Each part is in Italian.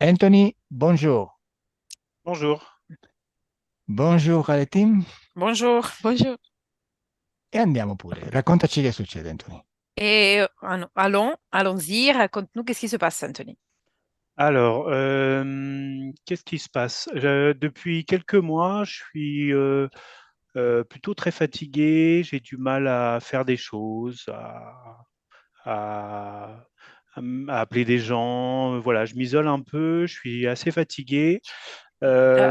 Anthony, bonjour. Bonjour. Bonjour alle team Bonjour, bonjour. e andiamo pure. Raccontaci che succede, Anthony. Allons-y, raconte-nous qu'est-ce qui se passe, Anthony. Alors, qu'est-ce qui se passe? Depuis quelques mois, je suis plutôt très fatigué. J'ai du mal à faire des choses, à- à appeler des gens. Voilà, je m'isole un peu. Je suis assez fatigué. Eh,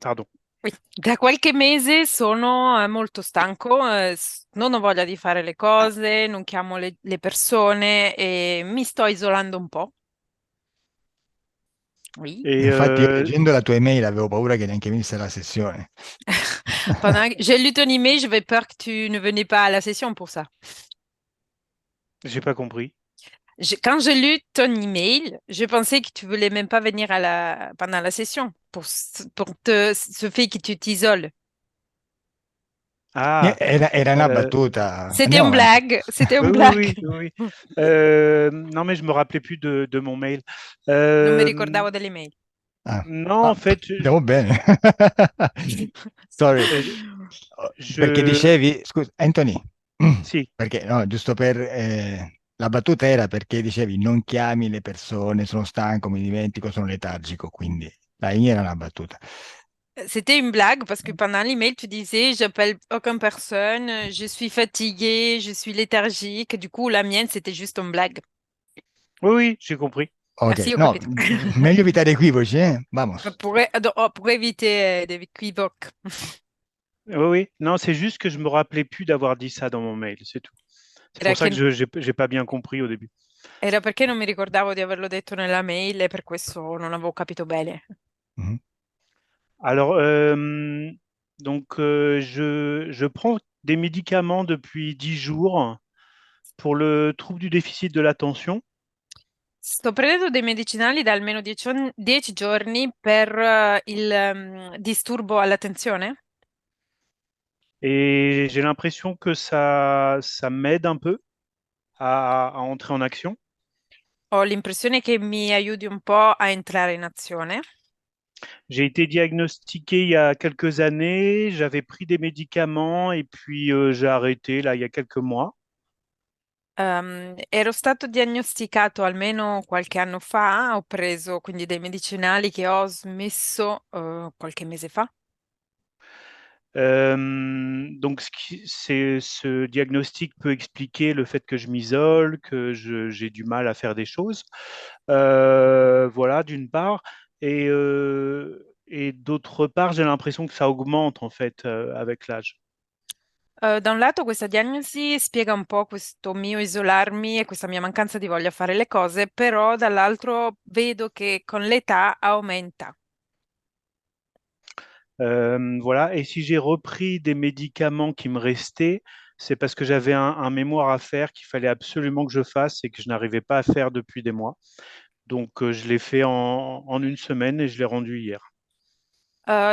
Pardon. oui. Da qualche mese sono molto stanco, non ho voglia di fare le cose, non chiamo le persone e mi sto isolando un po'. Oui. Et Infatti, io leggendo la tua email avevo paura che neanche venisse la sessione. J'ai lu ton email, j'avais peur que tu ne venais pas à la session pour ça. j'ai pas compris. Quand j'ai lu ton email, je pensais que tu voulais même pas venir pendant la session pour ce fait que tu t'isoles. Ah, Era una euh, battuta. C'était Andiamo une avanti. blague, c'était oui, une oui, blague. oui, oui. Non, mais je me rappelais plus de mon mail. Non mi Euh, ricordavo dell'email. Ah, non, en ah, fait, andiamo bene. Sorry. je, Perché je- dicevi, scusa, Anthony, sì. perché no, giusto per la battuta era perché dicevi non chiami le persone, sono stanco, mi dimentico, sono letargico, quindi la mia era una battuta. C'était une blague parce que pendant l'email, tu disais, j'appelle aucune personne, je suis fatiguée, je suis léthargique. Du coup, la mienne, c'était juste une blague. Oui, oui, j'ai compris. Ok, Merci, ho no, capito. meglio evitare equivoci, eh? Vamos. Pour éviter des équivoques. Oui, oui. Non, c'est juste que je me rappelais plus d'avoir dit ça dans mon mail, c'est tout. C'est Era pour ça che que j'ai pas bien compris au début. Era perché non mi ricordavo di averlo detto nella mail e per questo non avevo capito bene. Mhm. Alors, donc, je prends des médicaments depuis 10 jours pour le trouble du déficit de l'attention. Sto prendendo dei medicinali da almeno 10 giorni per il disturbo all'attenzione. Et j'ai l'impression que ça m'aide un peu à entrer en action. Ho l'impressione che mi aiuti un po' a entrare in azione. J'ai été diagnostiqué il y a quelques années, j'avais pris des médicaments et puis j'ai arrêté là il y a quelques mois. Ero stato diagnosticato almeno qualche anno fa, ho preso quindi dei medicinali che ho smesso qualche mese fa. Donc ce diagnostic peut expliquer le fait que je m'isole, que j'ai du mal à faire des choses. Voilà, d'une part. Et d'autre part, j'ai l'impression que ça augmente en fait avec l'âge. Da un lato questa diagnosi spiega un po' questo mio isolarmi e questa mia mancanza di voglia a fare le cose, però dall'altro vedo che con l'età aumenta. Voilà. Et si j'ai repris des médicaments qui me restaient, c'est parce que j'avais un mémoire à faire qu'il fallait absolument que je fasse et que je n'arrivais pas à faire depuis des mois. Donc, je l'ai fait en une semaine et je l'ai rendu hier.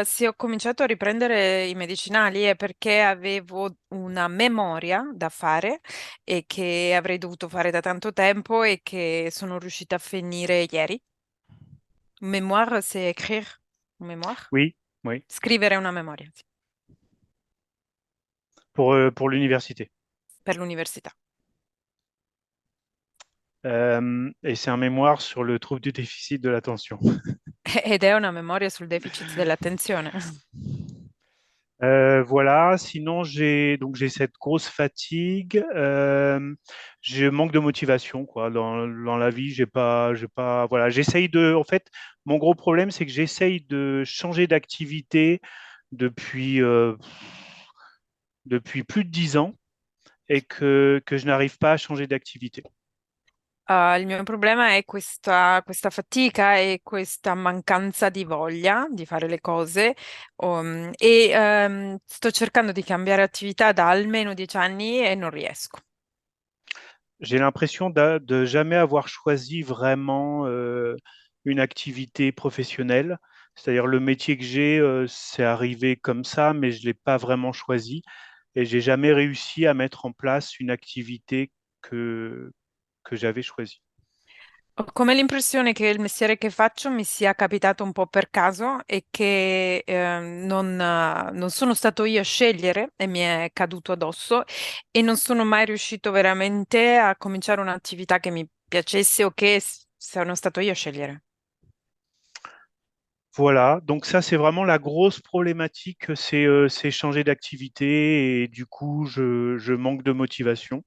Se ho cominciato a riprendere i medicinali è perché avevo una memoria da fare e che avrei dovuto fare da tanto tempo e che sono riuscita a finire ieri. Mémoire, c'est écrire. Mémoire? Oui, oui, Scrivere una memoria, sì, pour l'université. per l'università. Et c'est un mémoire sur le trouble du déficit de l'attention. Ed è una memoria sul deficit dell'attenzione. Voilà. Sinon, j'ai cette grosse fatigue. Je manque de motivation quoi. Dans la vie, j'ai pas. Voilà. J'essaye de. En fait, mon gros problème, c'est que j'essaye de changer d'activité depuis depuis plus de 10 ans et que je n'arrive pas à changer d'activité. Il mio problema è questa fatica e questa mancanza di voglia di fare le cose, sto cercando di cambiare attività da almeno 10 anni e non riesco. J'ai l'impression de jamais avoir choisi vraiment une activité professionnelle. C'est-à-dire le métier que j'ai, c'est arrivé comme ça, mais je ne l'ai pas vraiment choisi. Et j'ai jamais réussi à mettre en place une activité que, que j'avais choisie. Ho come l'impressione che il mestiere che faccio mi sia capitato un po' per caso e che non sono stato io a scegliere e mi è caduto addosso e non sono mai riuscito veramente a cominciare un'attività che mi piacesse o che sono stato io a scegliere. Voilà, donc ça c'est vraiment la grosse problématique, c'est changer d'activité et du coup je manque de motivation.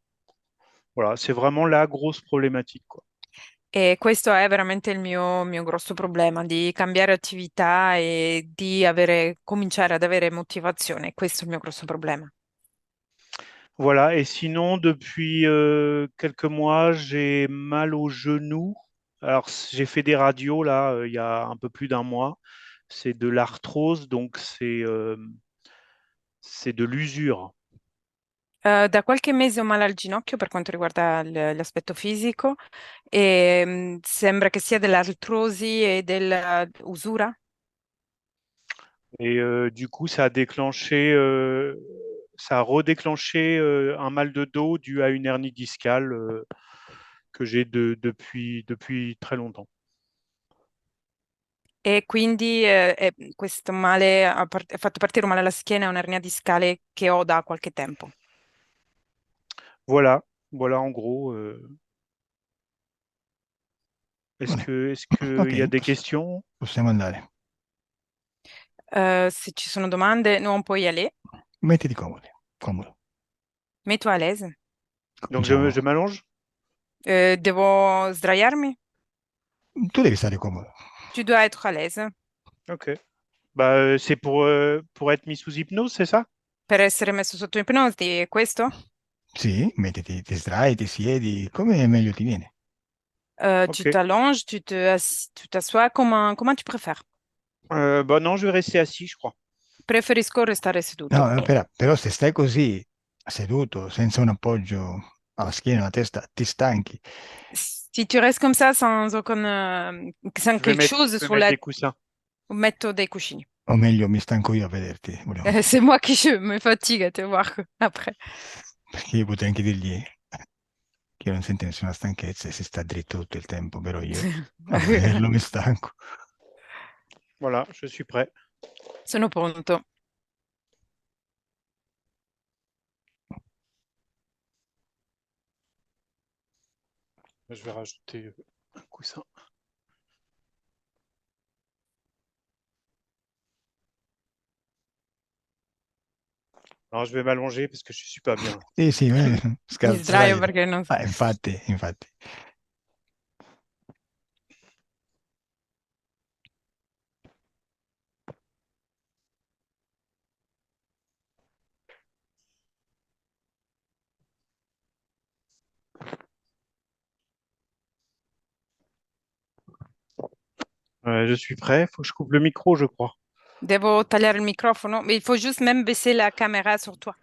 Voilà, c'est vraiment la grosse problématique, quoi. E questo è veramente il mio grosso problema, di cambiare attività e di cominciare ad avere motivazione. Questo è il mio grosso problema. Voilà, et sinon depuis quelques mois j'ai mal au genou. Alors j'ai fait des radios là il y a un peu plus d'un mois. C'est de l'arthrose, donc c'est de l'usure. Da qualche mese ho male al ginocchio per quanto riguarda l'aspetto fisico e sembra che sia dell'artrosi e dell'usura. Et du coup, ça a redéclenché un mal de dos dû à une hernie discale que j'ai depuis très longtemps. E quindi questo male ha fatto partire un male alla schiena e un'ernia discale che ho da qualche tempo. Voilà, voilà en gros. Bene. Est-ce que Ok, il y a des questions? possiamo andare. Se ci sono domande, non puoi y aller. Mettiti comodo, comodo. Mets-toi à l'aise. Donc Cominciamo. je m'allonge? Devo sdraiarmi? Tu devi stare comodo. Tu dois être à l'aise. Ok. Bah, c'est pour être mis sous hypnose, c'est ça? Per essere messo sotto ipnosi, è questo? Sì, mettiti, ti sdrai, ti siedi, come meglio ti viene. Tu Ok. t'allonges, tu t'assois, comment tu préfères? Bah non, je vais rester assis, je crois. Preferisco restare seduto. No, però se stai così, seduto, senza un appoggio alla schiena, alla testa, ti stanchi. Si tu restes comme ça sans quelque chose Je vais sur mettre la... des coussins. Metto dei cuscini. O meglio, mi stanco io a vederti, volevo dire. C'est moi qui je me fatigue à te voir après. Perché io potrei anche dirgli che non sente nessuna stanchezza e si sta dritto tutto il tempo, però io a vederlo mi stanco. Voilà, je suis prêt. Sono pronto. Je vais rajouter un coussin. Alors, je vais m'allonger parce que je suis pas bien. Sì, sì, Mi sdraio sdraiati. perché non... Ah, infatti, infatti. Je suis prêt. Faut que je coupe le micro, je crois. Devo tagliare il microfono? Il faut juste même baisser la caméra sur toi.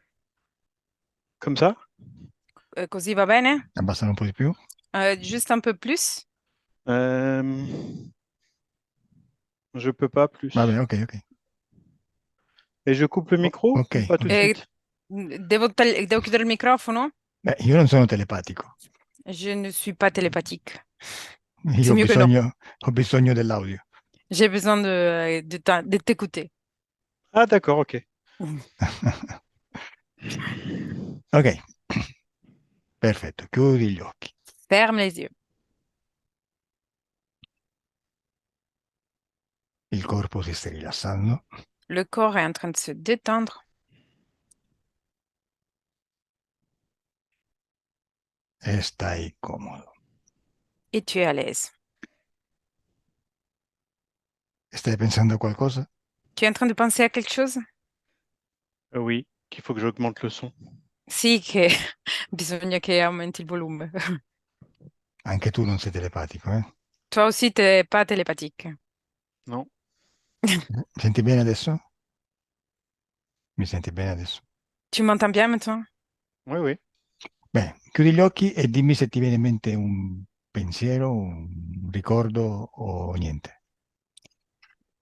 Comme ça? Così va bene? Abbassare un po' di più. Juste un peu plus. Euh, je peux pas Va bene, plus. ok, ok. Et je coupe le micro Ok, ou pas tout de ok. Eh, suite? devo chiudere il microfono? Beh, io non sono telepatico. Je ne suis pas télépathique. Io C'est mieux que non. ho bisogno dell'audio. J'ai besoin de t'écouter. Ah, d'accord, ok. Ok, perfetto, chiudi gli occhi. Ferme les yeux. Il corpo si sta rilassando Le corps est en train de se détendre e stai comodo. et tu es à l'aise. Stai pensando a qualcosa? Tu es en train de penser à quelque chose? Oui, qu'il faut que j'augmente le son. Sì, che bisogna che aumenti il volume. Anche tu non sei telepatico, eh? Toi aussi, t'es pas télépathique. Non? Mi senti bene adesso? Mi senti bene adesso? Tu m'entends bien maintenant? Oui, oui. Bene, chiudi gli occhi e dimmi se ti viene in mente un pensiero, un ricordo o niente.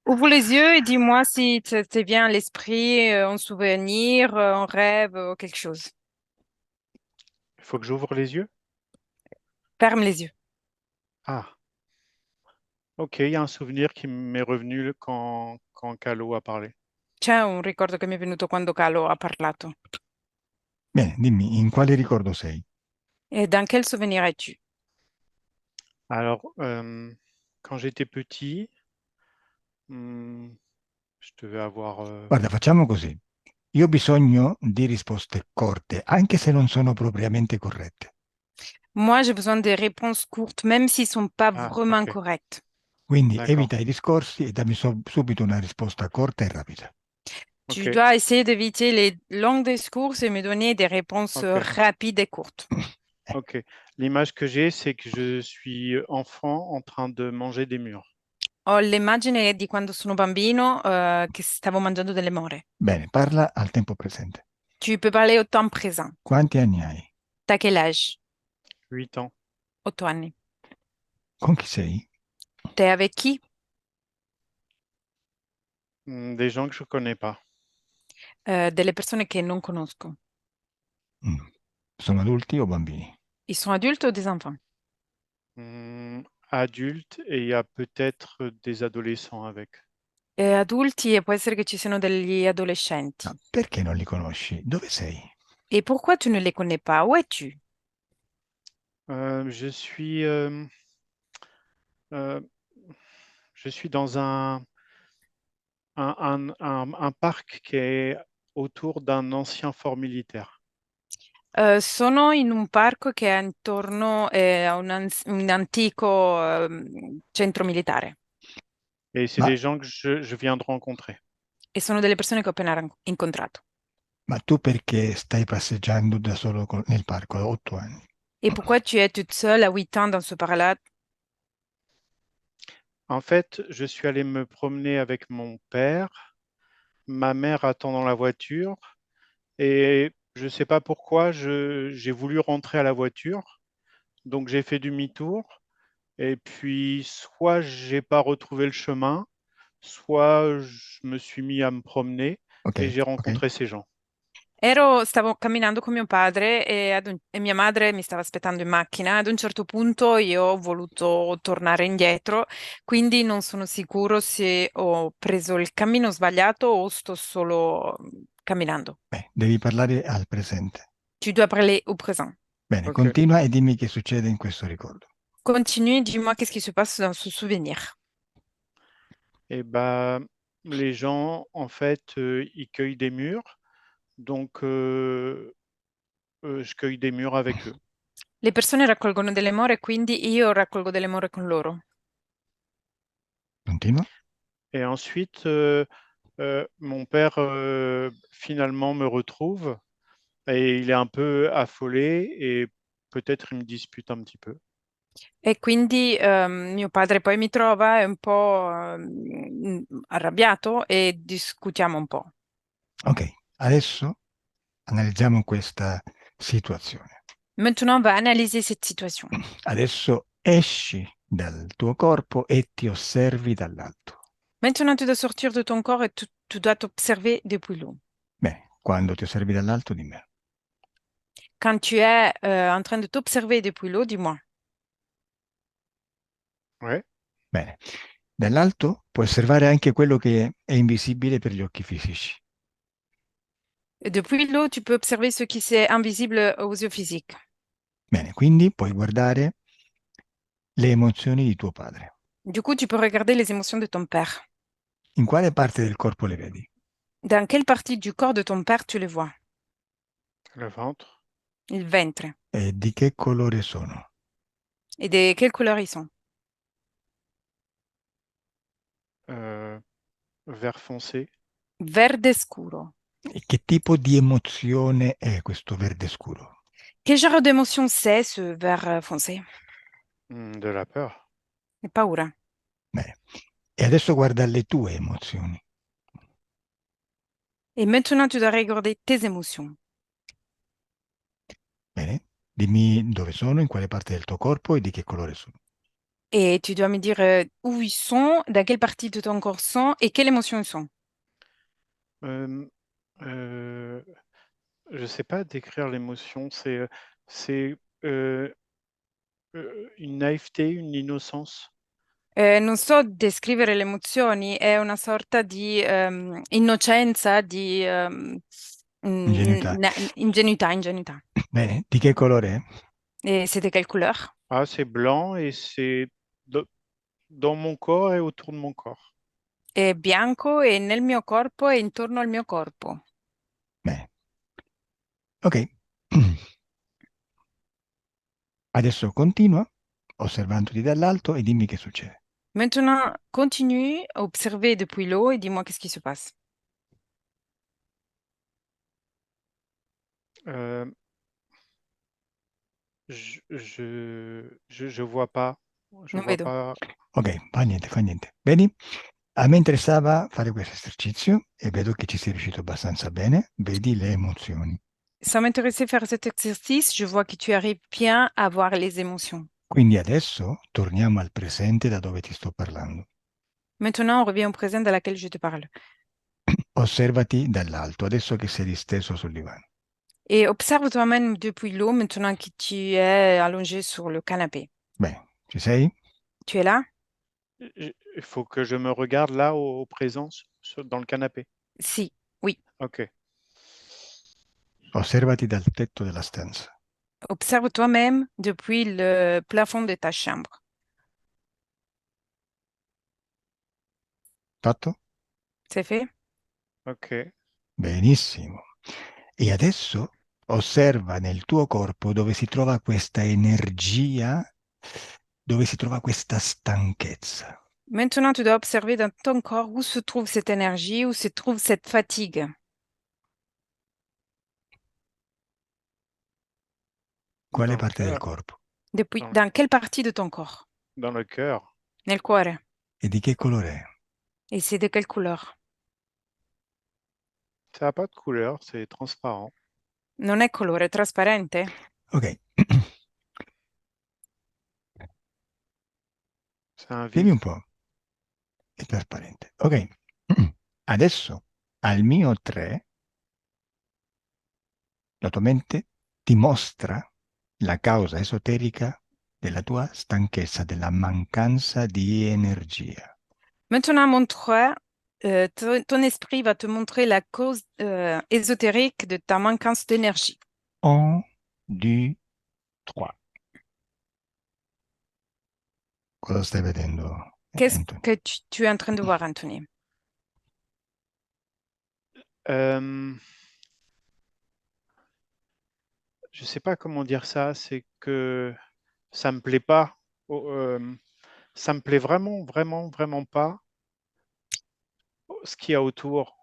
Ouvre les yeux et dis-moi si te vient à l'esprit un souvenir, un rêve, quelque chose. Il faut que j'ouvre les yeux? Ferme les yeux. Ah, ok, il y a un souvenir qui m'est revenu quand Calo a parlé. C'è un ricordo che mi è venuto quando Calo ha parlato. Bene, dimmi, in quale ricordo sei? Et dans quel souvenir es-tu? Alors, quand j'étais petit, hmm, je devais avoir... Guarda, facciamo così. Io ho bisogno di risposte corte, anche se non sono propriamente corrette. Moi, j'ai besoin des réponses courtes, même s'ils sont pas Ah, vraiment ok, corrects. Quindi d'accord. evita i discorsi e dammi subito una risposta corta e rapida. Tu Ok, dois essayer d'éviter les longs discours et me donner des réponses ok, rapides et courtes. ok. L'image que j'ai, c'est que je suis enfant en train de manger des mûres. Ho l'immagine di quando sono bambino, che stavo mangiando delle more. Bene, parla al tempo presente. Tu peux parler au temps présent. Quanti anni hai? T'as quel âge? 8 ans. 8 anni. Con chi sei? T'es avec qui? Des gens que je connais pas. Delle persone che non conosco. Mm. Sono adulti o bambini? Ils sont adultes ou des enfants? Adultes et il y a peut-être des adolescents avec. Adulti e può essere che ci siano degli adolescenti. Ma perché non li conosci? Dove sei? Et pourquoi tu ne les connais pas? Où es-tu? Je suis, euh, je suis dans un parc qui est autour d'un ancien fort militaire. Sono in un parco che è intorno a un antico centro militare Et c'est Ma, des gens que je viens de rencontrer. e sono delle persone che ho appena incontrato. ma tu perché stai passeggiando da solo nel parco a 8 anni? Et pourquoi tu es toute seule à 8 ans dans ce parc-là? En fait, je suis allé me promener avec mon père. Ma mère attend dans la voiture et je ne sais pas pourquoi, j'ai voulu rentrer à la voiture. Donc j'ai fait demi-tour et puis soit j'ai pas retrouvé le chemin, soit je me suis mis à me promener Ok, et j'ai ok. rencontré ces gens. Stavo camminando con mio padre e mia madre mi stava aspettando in macchina. Ad un certo punto io ho voluto tornare indietro, quindi non sono sicuro se ho preso il cammino sbagliato o sto solo camminando. Beh, devi parlare al presente. Tu dois parler au présent. Bene, Ok. continua e dimmi che succede in questo ricordo. Continue, dis-moi qu'est-ce qui se passe dans ce souvenir. Et bah les gens en fait ils cueillent des murs, donc je cueille des murs avec eux. Le persone raccolgono delle more, quindi io raccolgo delle more con loro. Continua. Et ensuite mon père finalement me retrouve et il est un peu affolé et peut-être il me dispute un petit peu. E quindi mio padre poi mi trova, è un po' arrabbiato e discutiamo un po'. Ok, adesso analizziamo questa situazione. Maintenant, on va analyser cette situation. Adesso esci dal tuo corpo e ti osservi dall'alto. Maintenant, tu dois sortir de ton corps et tu dois t'observer depuis l'eau. Bene, quando ti osservi dall'alto, dimmi. Quand tu es en train de t'observer depuis l'eau, dis-moi. Ouais. Bene, dall'alto puoi osservare anche quello che è invisibile per gli occhi fisici. Et depuis l'eau, tu peux observer ce qui est invisible aux yeux physiques. Bene, quindi puoi guardare le emozioni di tuo padre. Du coup, tu peux regarder les émotions de ton père. In quale parte del corpo le vedi? Dans quelle partie du corps de ton père tu les vois? Le ventre Il ventre. E di che colore sono? Et de quelle couleur ils sont? euh, vert foncé. Verde scuro. E che tipo di emozione è questo verde scuro? Quel genre d'émotion c'est ce vert foncé? De la peur. È paura. Bene. E adesso guarda le tue emozioni. Et maintenant, tu dois regarder tes émotions. Bene? Dimmi dove sono, in quale parte del tuo corpo e di che colore sono. Et tu dois me dire où ils sont, dans quelle partie de ton corps sont et quelle émotion ils sont. Euh, euh, je sais pas décrire l'émotion. C'est une naïveté, une innocence. Non so descrivere le emozioni, è una sorta di innocenza, di Ingenuità. ingenuità, ingenuità. Bene, di che colore è? Et c'est de quelle couleur? Ah, c'est blanc et c'est do- dans mon corps et autour de mon corps. È bianco e nel mio corpo e intorno al mio corpo. Bene, ok. Adesso continua osservandoti dall'alto e dimmi che succede. Maintenant, continue à observer depuis l'eau et dis-moi qu'est-ce qui se passe. Euh, je vois pas. Je Non vois vedo. pas. Ok, fa niente, fa niente. Vedi? A me interessava fare questo esercizio e vedo che ci sei riuscito abbastanza bene. Vedi le emozioni. Ça m'intéressait faire cet exercice. Je vois que tu arrives bien à voir les émotions. Quindi adesso torniamo al presente da dove ti sto parlando. Maintenant, on revient au présent dans lequel je te parle. Osservati dall'alto, adesso che sei disteso sul divano. Et observe toi-même depuis l'eau maintenant que tu es allongé sur le canapé. Bene, ci sei? Tu es là? Il faut que je me regarde là au présent dans le canapé. Si, oui. Ok. Osservati dal tetto della stanza. Observe toi-même depuis le plafond de ta chambre. Fatto? C'est fait? Ok. Benissimo. E adesso osserva nel tuo corpo dove si trova questa energia, dove si trova questa stanchezza. Maintenant, tu dois observer dans ton corps où se trouve cette énergie, où se trouve cette fatigue. Quale Dans le parte del cœur. corpo? Depuis, Dans le, dans quelle partie de ton corps? dans le cœur. Nel cuore. E di che colore è? Et c'est de quelle couleur? Ça n'a pas de couleur, c'est transparent. Non è colore, è trasparente? Ok. C'est un Dimmi un vide. po'. È trasparente. Ok. Adesso al mio 3 la tua mente ti mostra la causa esoterica della tua stanchezza, della mancanza di energia. Maintenant, montre, ton esprit va te montrer la cause ésotérique de ta manquance d'énergie. 1, 2, 3. Cosa stai vedendo, Qu'est-ce Anthony? que tu es en train de voir, Anthony? Euh, je sais pas comment dire ça. C'est que ça me plaît pas. Ça me plaît vraiment, vraiment, vraiment pas ce qu'il y a autour.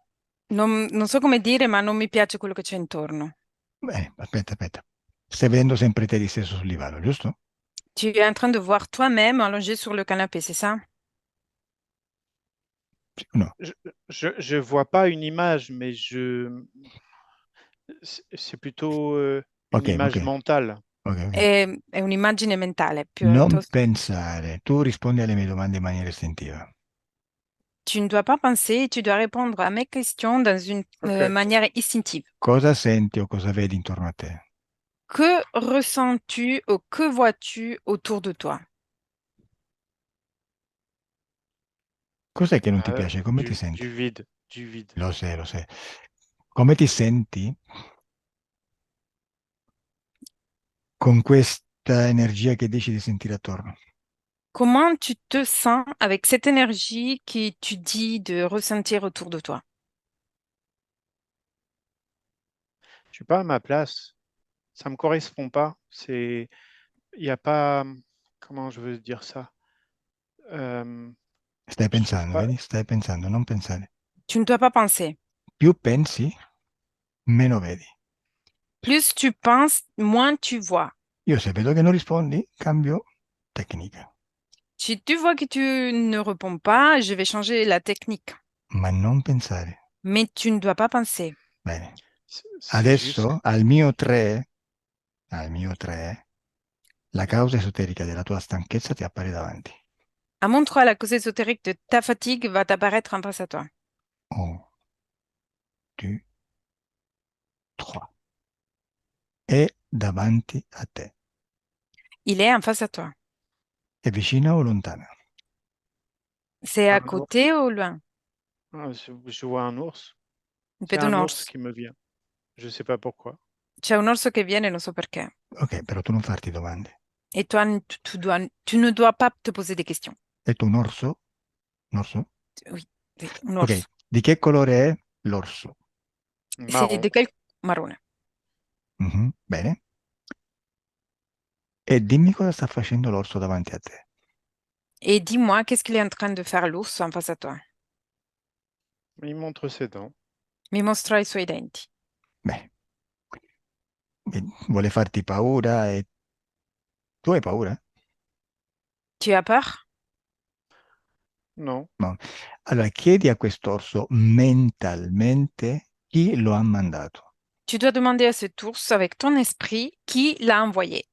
Non so come dire, ma non mi piace quello che c'è intorno. Bene, aspetta. Stai vedendo sempre te di stesso sul divano, giusto? Tu es en train de voir toi-même allongé sur le canapé, c'est ça? Sì o no? Je vois pas une image, mais c'est plutôt une Ok, image mentale. ok. È un'immagine mentale, Non piuttosto. pensare, tu rispondi alle mie domande in maniera istintiva. Tu ne dois pas penser, tu dois répondre à mes questions dans une Ok. manière instinctive. Cosa senti o cosa vedi intorno a te? Que ressens-tu ou que vois-tu autour de toi? Cos'è che non ti piace? Come ti senti? Du vide, du vide. Lo sai, lo sai. Come ti senti con questa energia che dici di sentire attorno? Comment tu te sens avec cette énergie que tu dis de ressentir autour de toi? Je suis pas à ma place. Ça me correspond pas. Il n'y a pas, comment je veux dire ça? Euh, Stai je trouve pensando, pas. vedi? Stai pensando, non pensare. Tu ne dois pas penser. Più pensi, meno vedi. Plus tu penses, moins tu vois. Io se vedo che non rispondi, cambio tecnica, Si tu vois que tu ne réponds pas, je vais changer la technique. ma non pensare. Mais tu ne dois pas penser. Bene. C'est juste. Adesso al mio 3, la causa esoterica della tua stanchezza ti appare davanti. À mon 3, la cause ésotérique de ta fatigue va t'apparaître en face à toi. 1, 2, 3. È davanti a te. Il est en face à toi. È vicina o lontana? C'est à Un ours. côté ou loin? Je vois un ours. C'est Vedo un un ours orso. qui me vient. Je sais pas pourquoi. C'è un orso che viene, non so perché. Ok, però tu non farti domande. Et toi, tu ne dois pas te poser des questions. Hai detto un orso? Un orso? Oui, oui, un Ok, orso. di che colore è l'orso? C'est Marron. de quel marrone? Mhm, bene. E dimmi cosa sta facendo l'orso davanti a te. Et dis-moi, qu'est-ce qu'il est en train de faire l'ours en face à toi? Il montre ses dents. Mi mostra i suoi denti. Beh, vuole farti paura e tu hai paura? Tu as peur? Non. No. Allora, chiedi a quest'orso mentalmente chi lo ha mandato Tu dois demander à cet ours avec ton esprit qui l'a envoyé.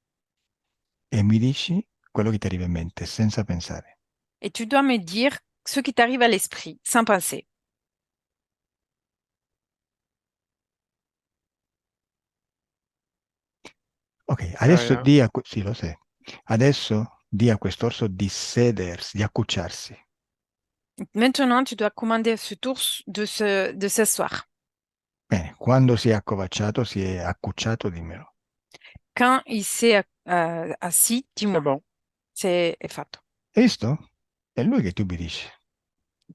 e mi dici quello che ti arriva in mente senza pensare. Et tu dois me dire ce qui t'arrive à l'esprit, sans penser. Ok, C'est adesso rien. di a... Sì, lo sai. Adesso di a quest'orso di sedersi, di accucciarsi. Maintenant, tu dois commander à cet ours de s'asseoir. Bene, quando si è accucciato, dimmelo. Quand il s'est assis, C'est dis-moi. bon. È fatto. Hai visto? È lui che ti ubbidisce.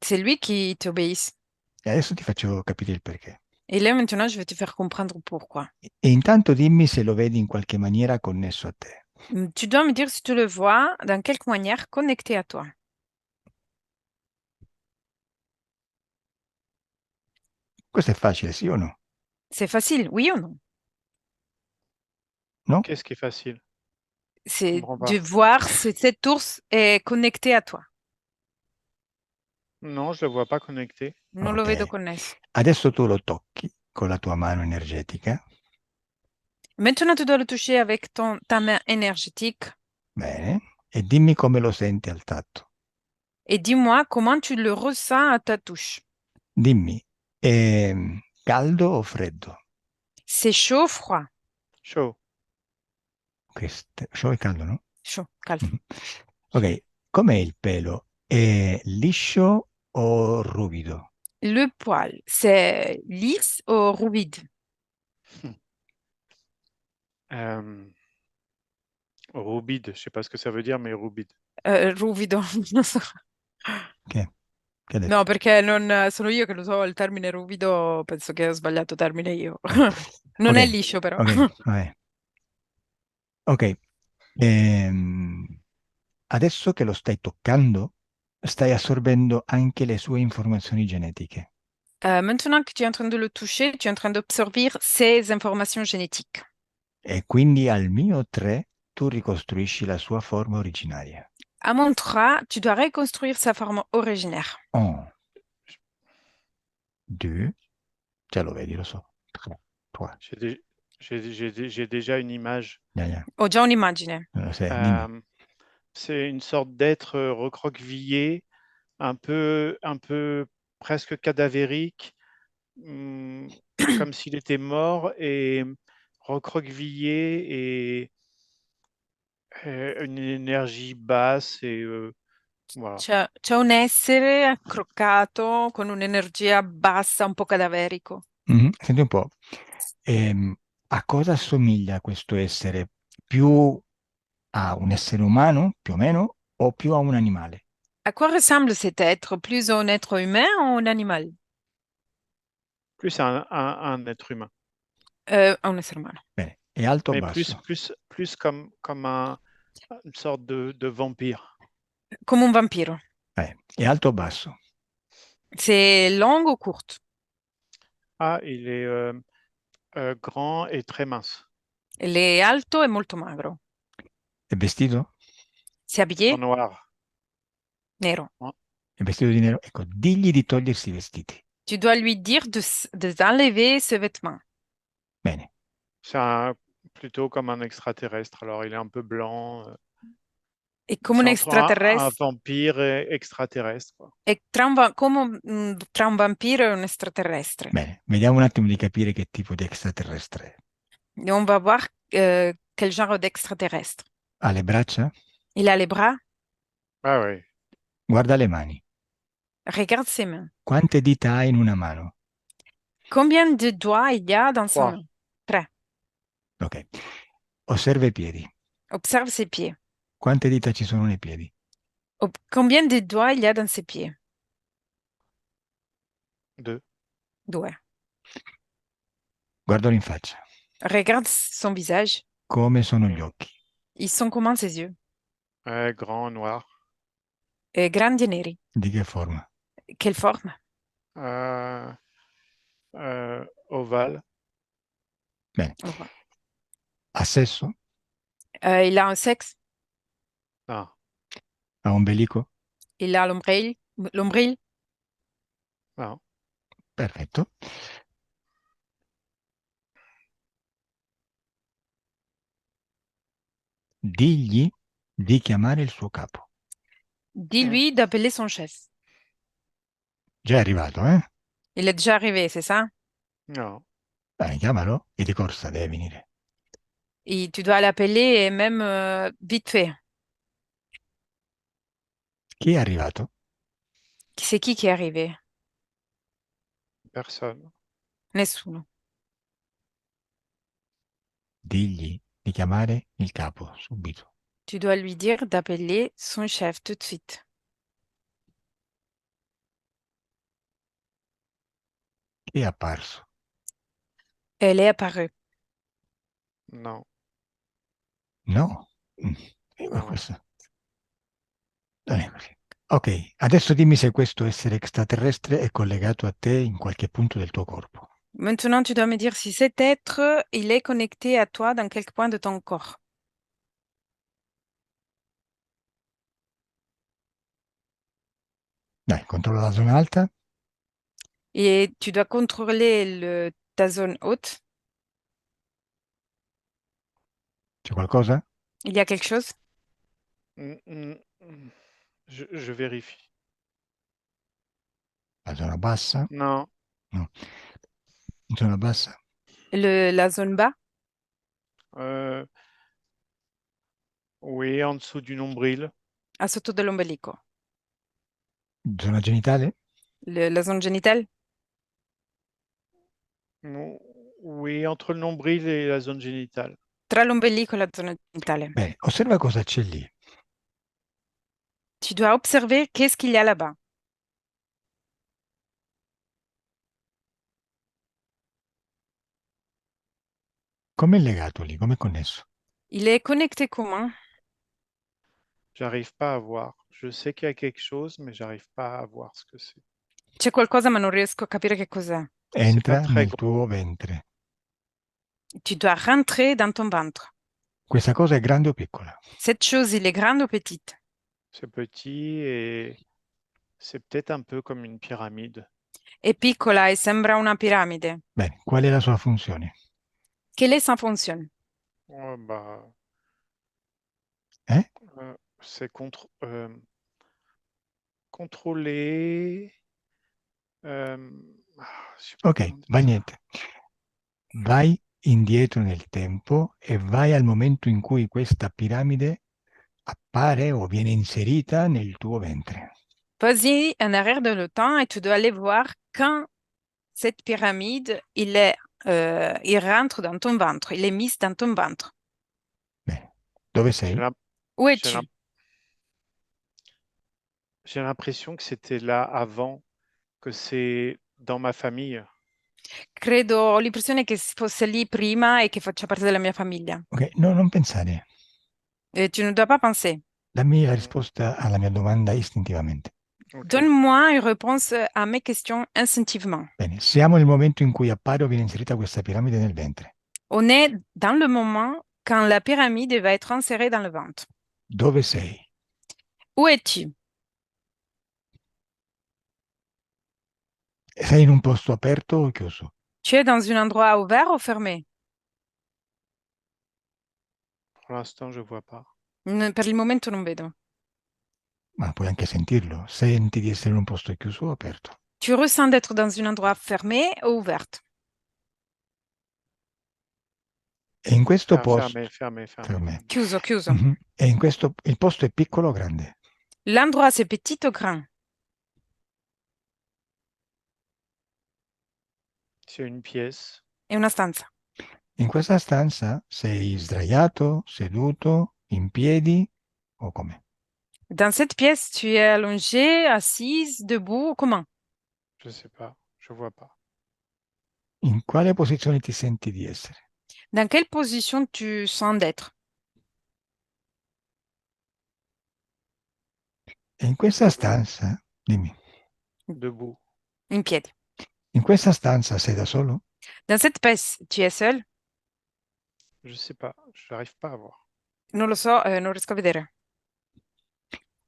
C'est lui qui t'obéisse. E adesso ti faccio capire il perché. Et là, maintenant, je vais te faire comprendre pourquoi. E intanto dimmi se lo vedi in qualche maniera connesso a te. Tu dois me dire si tu le vois dans quelque manière connecté à toi. Questo è facile, sì o no? C'est facile, oui ou non? No? Qu'est-ce qui est facile? Je C'est comprends de pas. voir si cet ours est connecté à toi. Non, je le vois pas connecté. Non lo vedo Ok. connesso. Adesso tu lo tocchi con la tua mano energetica. Maintenant, tu dois le toucher avec ta main énergétique Bene. E dimmi come lo senti al tatto. et dis-moi comment tu le ressens à ta touche. Dimmi, è caldo o freddo? C'est chaud, froid? Chaud. Show è caldo, no? Chaud, calme. Mhm. Ok, com'è il pelo? È liscio o ruvido? Le poil, c'est lisse ou ruvide? Euh, Roubide, je sais pas ce que ça veut dire, mais roubide. Ruvido, non so. Che ha detto? No, perché non sono io che lo so, il termine ruvido, penso che ho sbagliato termine io. Non Ok, è liscio, però. ok, vabbè. Ok, ehm, adesso che lo stai toccando, stai assorbendo anche le sue informazioni genetiche. Maintenant que tu es en train de le toucher, tu es en train d'absorber ses informations génétiques. E quindi al mio 3 tu ricostruisci la sua forma originaria. À mon 3, tu dois reconstruire sa forme originaire. 1, 2, già lo vedi, lo so. 3, 3. J'ai dé- j'ai déjà une image. Ho già un'immagine. Dimmi. C'est une sorte d'être recroquevillé, un peu presque cadavérique, comme s'il était mort et recroquevillé et une énergie basse et voilà. C'è un essere accroccato con un'energia bassa, un po' cadaverico. Mhm, senti un po', a cosa assomiglia questo essere? Più a un essere umano, più o meno, o più a un animale? À quoi ressemble cet être? Plus un être humain ou un animal? Plus un être humain, Un essere umano. Bene, è alto o mais basso? plus comme une sorte de vampire. Come un vampiro. È alto o basso? C'est long ou courte? Ah, il est grand et très mince, Le è alto e molto magro. È vestito? Si è en habillé noir. nero. Hein. È vestito di nero? Ecco, digli di togliersi i vestiti. Tu dois lui dire d'enlever ses vêtements. Bene, C'est plutôt comme un extraterrestre. Alors, il est un peu blanc. È come un C'est entre un extraterrestre. vampire et extraterrestre, quoi. È come tra un vampiro e un extraterrestre. bene. Vediamo un attimo di capire che tipo di extraterrestre è. Et on va voir quel genre d'extraterrestre. Ha le braccia? Il a les bras? Ah ouais. Guarda le mani. Regarde ses mains. Quante dita ha in una mano? Combien de doigts il y a dans sa 3. main? Tre. Ok. Osserva i piedi. Observe ses pieds. Quante dita ci sono nei piedi? Combien de doigts il y a dans ses pieds? 2. Due. Guardalo in faccia. Regarde son visage. Come sono gli occhi? Ils sont comment ses yeux? Grand, noir. Grandi e neri. Di che forma? Quelle forme? Euh, Ovale. Bene. Au revoir. Ha sesso? Il a un sexe. Non. Ha ombelico? Il a l'ombril. L'ombril. Non. Perfetto. Digli di chiamare il suo capo. Dis-lui d'appeler son chef. Già è arrivato, eh? Il est déjà arrivé, c'est ça? Non. Dai, chiamalo e di corsa deve venire. Et tu dois l'appeler et même vite fait. Chi è arrivato? C'est qui est arrivé? Personne. Nessuno. Digli di chiamare il capo subito. Tu dois lui dire d'appeler son chef tout de suite. Chi è apparso? Elle est apparue. Non. No. No. Questo. Non è così. Ok, adesso dimmi se questo essere extraterrestre è collegato a te in qualche punto del tuo corpo. Maintenant, tu dois me dire si cet être, il est connecté à toi dans quelque point de ton corps. Dai, controlla la zona alta. Et tu dois contrôler ta zone haute. C'è qualcosa? Il y a quelque chose? Mm, mm, mm. Je vérifie. La zona bassa? Non. No. Zona bassa? La zone bas? Euh, oui, en dessous du nombril. À sotto dell'ombelico. Zona genitale? La zone génitale? Oui, entre le nombril et la zone génitale. Tra l'ombelico e la zona genitale. Bene, osserva cosa c'è lì. Tu dois observer qu'est-ce qu'il y a là-bas. Com'è legato lì? Com'è connesso? Il est connecté comment? J'arrive pas à voir. Je sais qu'il y a quelque chose, mais j'arrive pas à voir ce que c'est. C'è qualcosa ma non riesco a capire che cos'è. C'est pas Entra très nel gros. tuo ventre. Tu dois rentrer dans ton ventre. Questa cosa è grande o piccola? Cette chose, il est grande ou petite? C'est petit et c'est peut-être un peu comme une pyramide. È piccola e sembra una piramide. Bene, qual è la sua funzione? Quelle est sa fonction? Oh, bah, Eh? c'est contrôler. Je sais pas Ok, comment dire va ça. niente. Vai indietro nel tempo e vai al momento in cui questa piramide appare o viene inserita nel tuo ventre. Vas-y en arrière de le temps et tu dois aller voir quand cette pyramide, il rentre dans ton ventre, il est mis dans ton ventre. Bene, dove J'ai sei? l'im- Où j'ai es-tu? l'im- j'ai l'impression que c'était là avant, que c'est dans ma famille. Credo, ho l'impressione che fosse lì prima e che faccia parte della mia famiglia. Ok, no, non pensare. Tu ne dois pas penser. Dammi la Mm, risposta alla mia domanda istintivamente. ok. Donne-moi une réponse à mes questions instinctivement. Bene, siamo nel momento in cui appare o viene inserita questa piramide nel ventre. On est dans le moment quand la pyramide va être insérée dans le ventre. Dove sei? Où es-tu? Sei in un posto aperto o chiuso? Tu es dans un endroit ouvert ou fermé? Pour l'instant, je vois pas. Per il momento non vedo. Ma puoi anche sentirlo. Senti di essere in un posto chiuso o aperto? Tu ressens d'être dans un endroit fermé ou ouvert? E in questo posto, Fermé, fermé, fermé, fermé. fermé. Chiuso, chiuso. Mhm. E in questo, il posto è piccolo o grande? L'endroit, c'est petit ou grand? C'est une pièce. È una stanza. In questa stanza sei sdraiato, seduto, in piedi o come? Dans cette pièce, tu es allongé, assise, debout, comment? Je sais pas. Je vois pas. In quale posizione ti senti di essere? Dans quelle position tu sens d'être? E in questa Debout. stanza, dimmi, Debout. In piedi. in questa stanza sei da solo? Dans cette pièce, tu es seul? Je sais pas. Je n'arrive pas à voir. Non lo so, non riesco a vedere.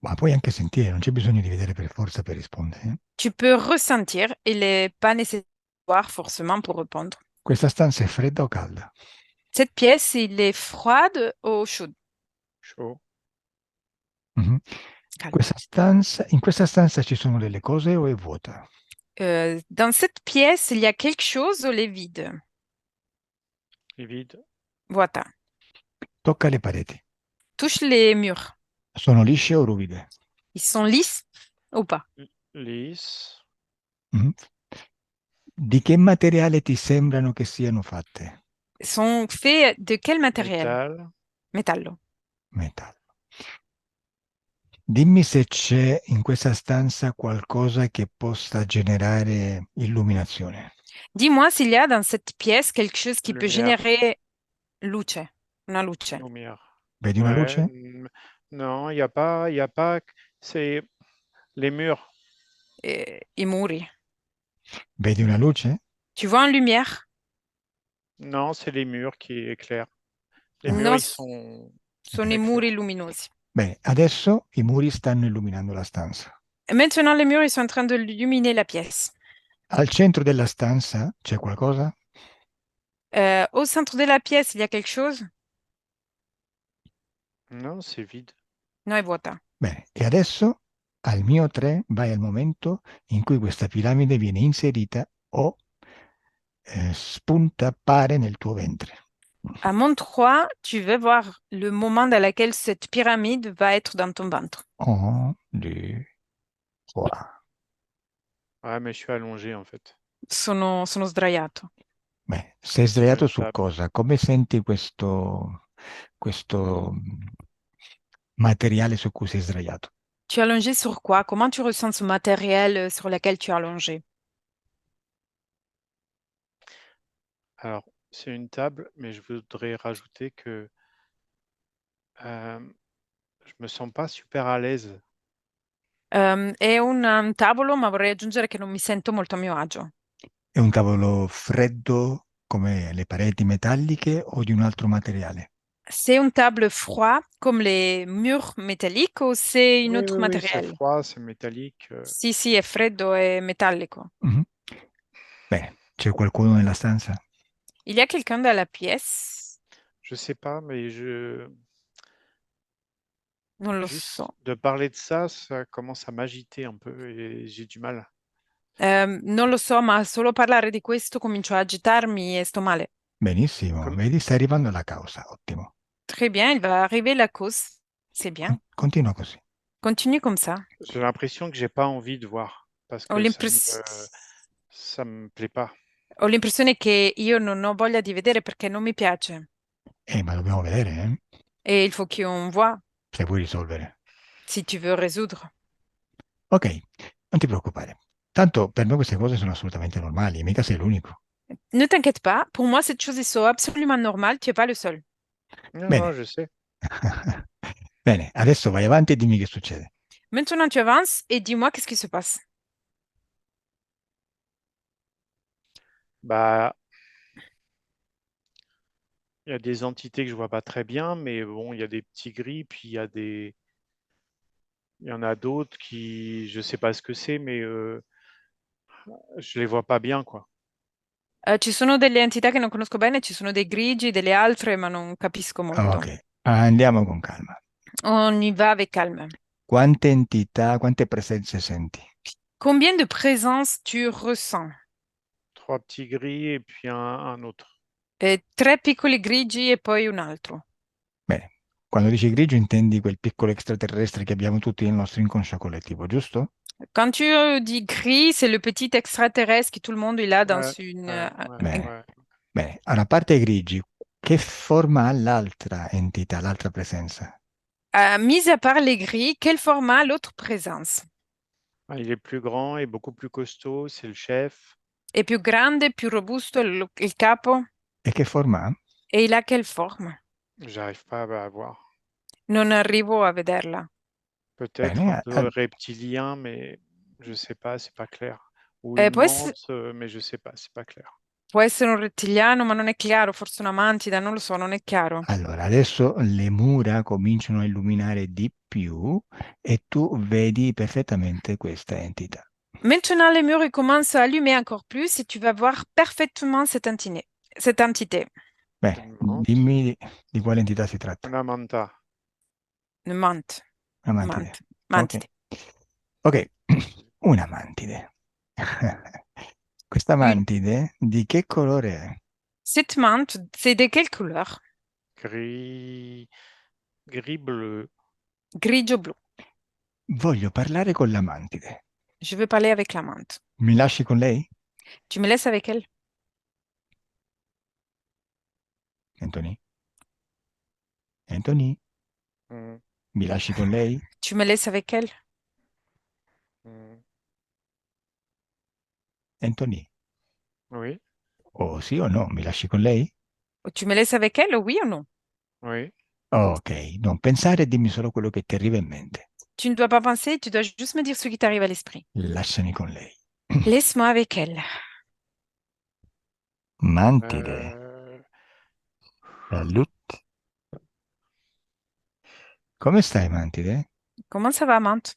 Ma puoi anche sentire, non c'è bisogno di vedere per forza per rispondere. Tu peux ressentir, il n'est pas nécessaire de voir forcément pour répondre. Questa stanza è fredda o calda? Cette pièce, il est froide ou chaude? Chaud. Mhm. Calme. In questa stanza ci sono delle cose o è vuota? Dans cette pièce, il y a quelque chose ou elle est vide? Il est vide. Voilà. Tocca le pareti. Touche les murs. Sono lisce o ruvide? Ils sont lisses ou pas? Lisse. Mhm. Di che materiale ti sembrano che siano fatte? Sont faits de quel matériel? Métal. Metallo. Metallo. Dimmi se c'è in questa stanza qualcosa che possa generare illuminazione. Dis-moi s'il y a dans cette pièce quelque chose qui peut Lumière. générer luce, una luce. Lumière. Vedi una Ouais. luce? Non, il n'y a pas. Il y a pas. C'est les murs. I muri. Vedi una luce? Tu vois en lumière? Non, c'est les murs qui éclairent. Les Ah. murs, Non, ils sont sono i muri luminosi. Bene, adesso i muri stanno illuminando la stanza. Et maintenant, les murs, ils sont en train de illuminer la pièce. Al centro della stanza c'è qualcosa? Au centre de la pièce, il y a quelque chose? Non, c'est vide. No, è vuota. Bene, e adesso al mio 3 vai al momento in cui questa piramide viene inserita o spunta, appare nel tuo ventre. À mon 3, tu veux voir le moment dans lequel cette pyramide va être dans ton ventre. 1, 2, 3. Ouais, mais je suis allongé en fait. Sono sdraiato. Beh, sei sdraiato une su table. cosa? Come senti questo materiale su cui sei sdraiato? Tu es allongé sur quoi? Comment tu ressens ce matériel sur lequel tu es allongé? Alors, c'est une table, mais je voudrais rajouter que je me sens pas super à l'aise. È un tavolo, ma vorrei aggiungere che non mi sento molto a mio agio. È un tavolo freddo come le pareti metalliche o di un altro materiale? C'est une table froid comme les murs métalliques ou c'est un Oui, autre oui, oui, c'est matériel? froid, c'est métallique. Sì, sì, è freddo e metallico. Mhm. Bene, c'è qualcuno nella stanza? Il y a quelqu'un dans la pièce? Je sais pas, mais Non lo juste so. de parler de ça, ça commence à m'agiter un peu et j'ai du mal. Non lo so, ma solo parlare di questo comincio a agitarmi e sto male. Benissimo, Comme- vedi, sta arrivando la causa, ottimo. Très bien, il va arriver la cause. C'est bien. Continua così. Continue comme ça. J'ai l'impression que j'ai pas envie de voir parce Ho que l'impress- ça me plaît pas. Ho l'impressione che io non ho voglia di vedere perché non mi piace. Ma dobbiamo vedere, Et il faut qu'on voit se vuoi risolvere. si tu veux résoudre. Ok, non ti preoccupare. Tanto per me queste cose sono assolutamente normali, mica sei l'unico. Ne t'inquiète pas, pour moi, cette chose est absolument normale, tu n'es pas le seul. Non, Bene. non, je sais. Bene, adesso vai avanti e dimmi che succede. Maintenant, tu avances et dis-moi qu'est-ce qui se passe. Bah, il y a des entités que je vois pas très bien, mais bon, il y a des petits gris, puis il y en a d'autres qui, je sais pas ce que c'est, mais je les vois pas bien, quoi. Ci sono delle entità che non conosco bene, ci sono dei grigi, delle altre, ma non capisco molto. Ok, andiamo con calma. On y va avec calme. Quante entità, quante presenze senti? Combien de présences tu ressens? 3 petits gris et puis un autre. 3 piccoli grigi e poi un altro. Bene, quando dici grigio intendi quel piccolo extraterrestre che abbiamo tutti nel nostro inconscio collettivo, giusto? Quand tu dis gris, c'est le petit extraterrestre que tout le monde il a dans Ouais, une. ouais, ouais, Bene, ouais. bene. Allora, a parte i grigi, che forma ha l'altra entità, l'altra presenza? Mis à part les gris, quel format l'autre présence? Ah, il est plus grand et beaucoup plus costaud, c'est le chef. È più grande, più robusto il capo? E che forma ha? E il a quelle forme? J'arrive pas à voir. Non arrivo a vederla. Peut-être un Bene, peu reptilien, mais je sais pas, c'est pas clair. Ou Può une essere, menthe, mais je sais pas, c'est pas clair. può essere un rettiliano, ma non è chiaro, forse una mantida, non lo so, non è chiaro. allora, adesso le mura cominciano a illuminare di più e tu vedi perfettamente questa entità. Maintenant, les murs ils commencent à allumer encore plus et tu vas voir parfaitement cette entité. Bene, Une menthe, dimmi di quale entità si tratta. una manta. Une mante. Una mantide. Mantide. Ok, una mantide. Questa Une- mantide di che colore è? Cette mante, c'est de quelle couleur? Gris, gris bleu. Grigio-blu. Voglio parlare con la mantide. Je veux parler avec la mante. Mi lasci con lei? Tu me laisses avec elle? Anthony? Anthony? Mm, Mi lasci con lei? Tu me laisses avec elle? mm. Anthony? Oui, O sì o no? Mi lasci con lei? Tu me laisses avec elle, oui ou non? oui. Ok, non pensare e dimmi solo quello che ti arriva in mente. Tu ne dois pas penser, tu dois juste me dire ce qui t'arrive à l'esprit. Lasciami con lei. Laisse-moi avec elle. Mantide. Euh, Salut. Come stai, Mantide? Comment ça va, mante?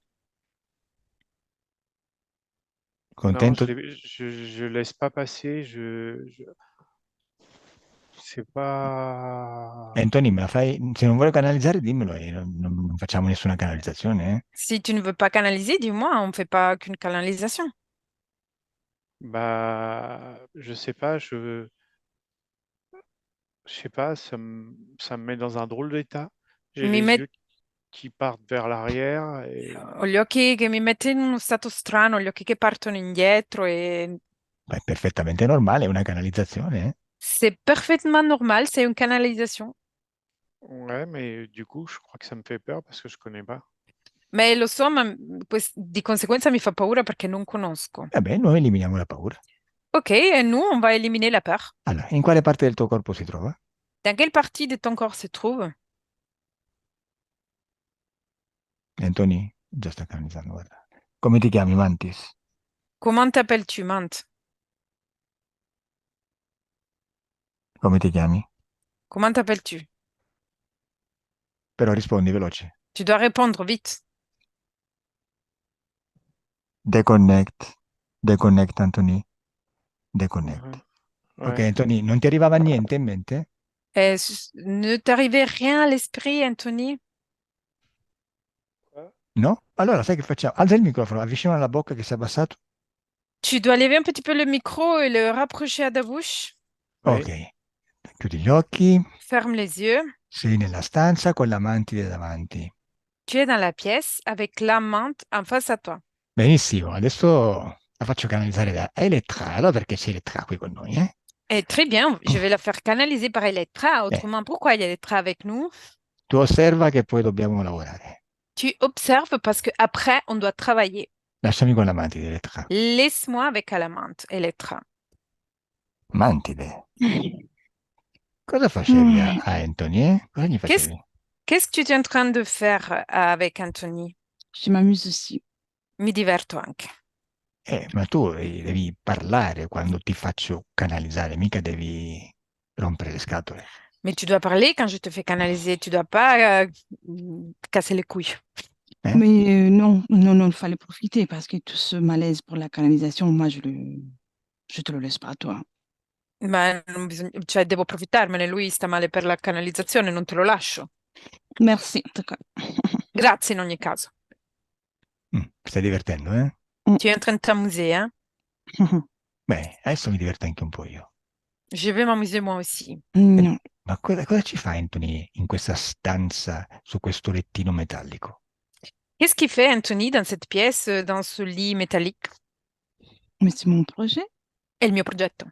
non, Contento? je laisse pas passer. C'est pas. Anthony, me la fai? Se non vuoi canalizzare, dimmelo e non facciamo nessuna canalizzazione, eh? Si tu ne veux pas canaliser, dis-moi, on ne fait pas qu'une canalisation. Bah, je sais pas, ça me met dans un drôle d'état. J'ai Mi les met- yeux qui partent vers l'arrière et Ho gli occhi che mi mettono in uno stato strano, gli occhi che partono indietro e Ma è perfettamente normale, è una canalizzazione, eh? c'est parfaitement normal, c'est une canalisation. ouais, mais du coup, je crois que ça me fait peur parce que je connais pas. Ma lo so, ma di conseguenza mi fa paura perché non conosco. Vabbè, noi eliminiamo la paura. Ok, et nous, on va éliminer la peur. Allora, in quale parte del tuo corpo si trova? Dans quelle partie de ton corps se trouve? Anthony? Già sta canalizzando, guarda. Come ti chiami, Mantis? Comment t'appelles-tu, Mante? Come ti chiami? Comment t'appelles-tu? Però rispondi veloce. Tu dois répondre vite. Deconnect. Deconnect, Anthony. Deconnect. Mhm. Ok, Ouais. Anthony, non ti arrivava niente in mente? Ne t'arrivait rien à l'esprit, Anthony? No? Allora, sai che facciamo? Alza il microfono, avvicina alla bocca che si è abbassato. Tu dois lever un petit peu le micro et le rapprocher à ta bouche. Oui. Ok, chiudi gli occhi, Ferme les yeux. sei nella stanza con la mantide davanti. Tu es dans la pièce avec la menthe en face à toi. Benissimo, adesso la faccio canalizzare da Elettra, allora perché c'è Elettra qui con noi, eh? Et très bien, je vais la faire canaliser par Elettra. Eh, Autrement, pourquoi il y a Elettra avec nous? tu osserva che poi dobbiamo lavorare. Tu observes parce qu'après, on doit travailler. Lasciami con la mantide, Elettra. Laisse-moi avec la menthe, Elettra. Mantide. Cosa facevi a Anthony, eh? Cosa gli Qu'est-ce facevi? qu'est-ce que tu es en train de faire avec Anthony? Je m'amuse aussi. Mi diverto anche. Ma tu devi parlare quando ti faccio canalizzare, mica devi rompere le scatole. Mais tu dois parler quand je te fais canaliser. Tu dois pas casser les couilles. Eh? Mais non, non, non, il fallait profiter parce que tout ce malaise pour la canalisation, moi, je te le laisse pas à toi. Ma non cioè, devo approfittarmene. Lui sta male per la canalizzazione, non te lo lascio. Merci, en tout cas. Grazie in ogni caso. Stai divertendo, eh? Tu es en train de t'amuser, hein? Beh, adesso mi diverto anche un po' io. Je vais m'amuser moi aussi. Non, Ma cosa ci fa Anthony in questa stanza su questo lettino metallico? Qu'est-ce qu'il fait Anthony dans cette pièce, dans ce lit métallique? mais c'est mon projet. È il mio progetto.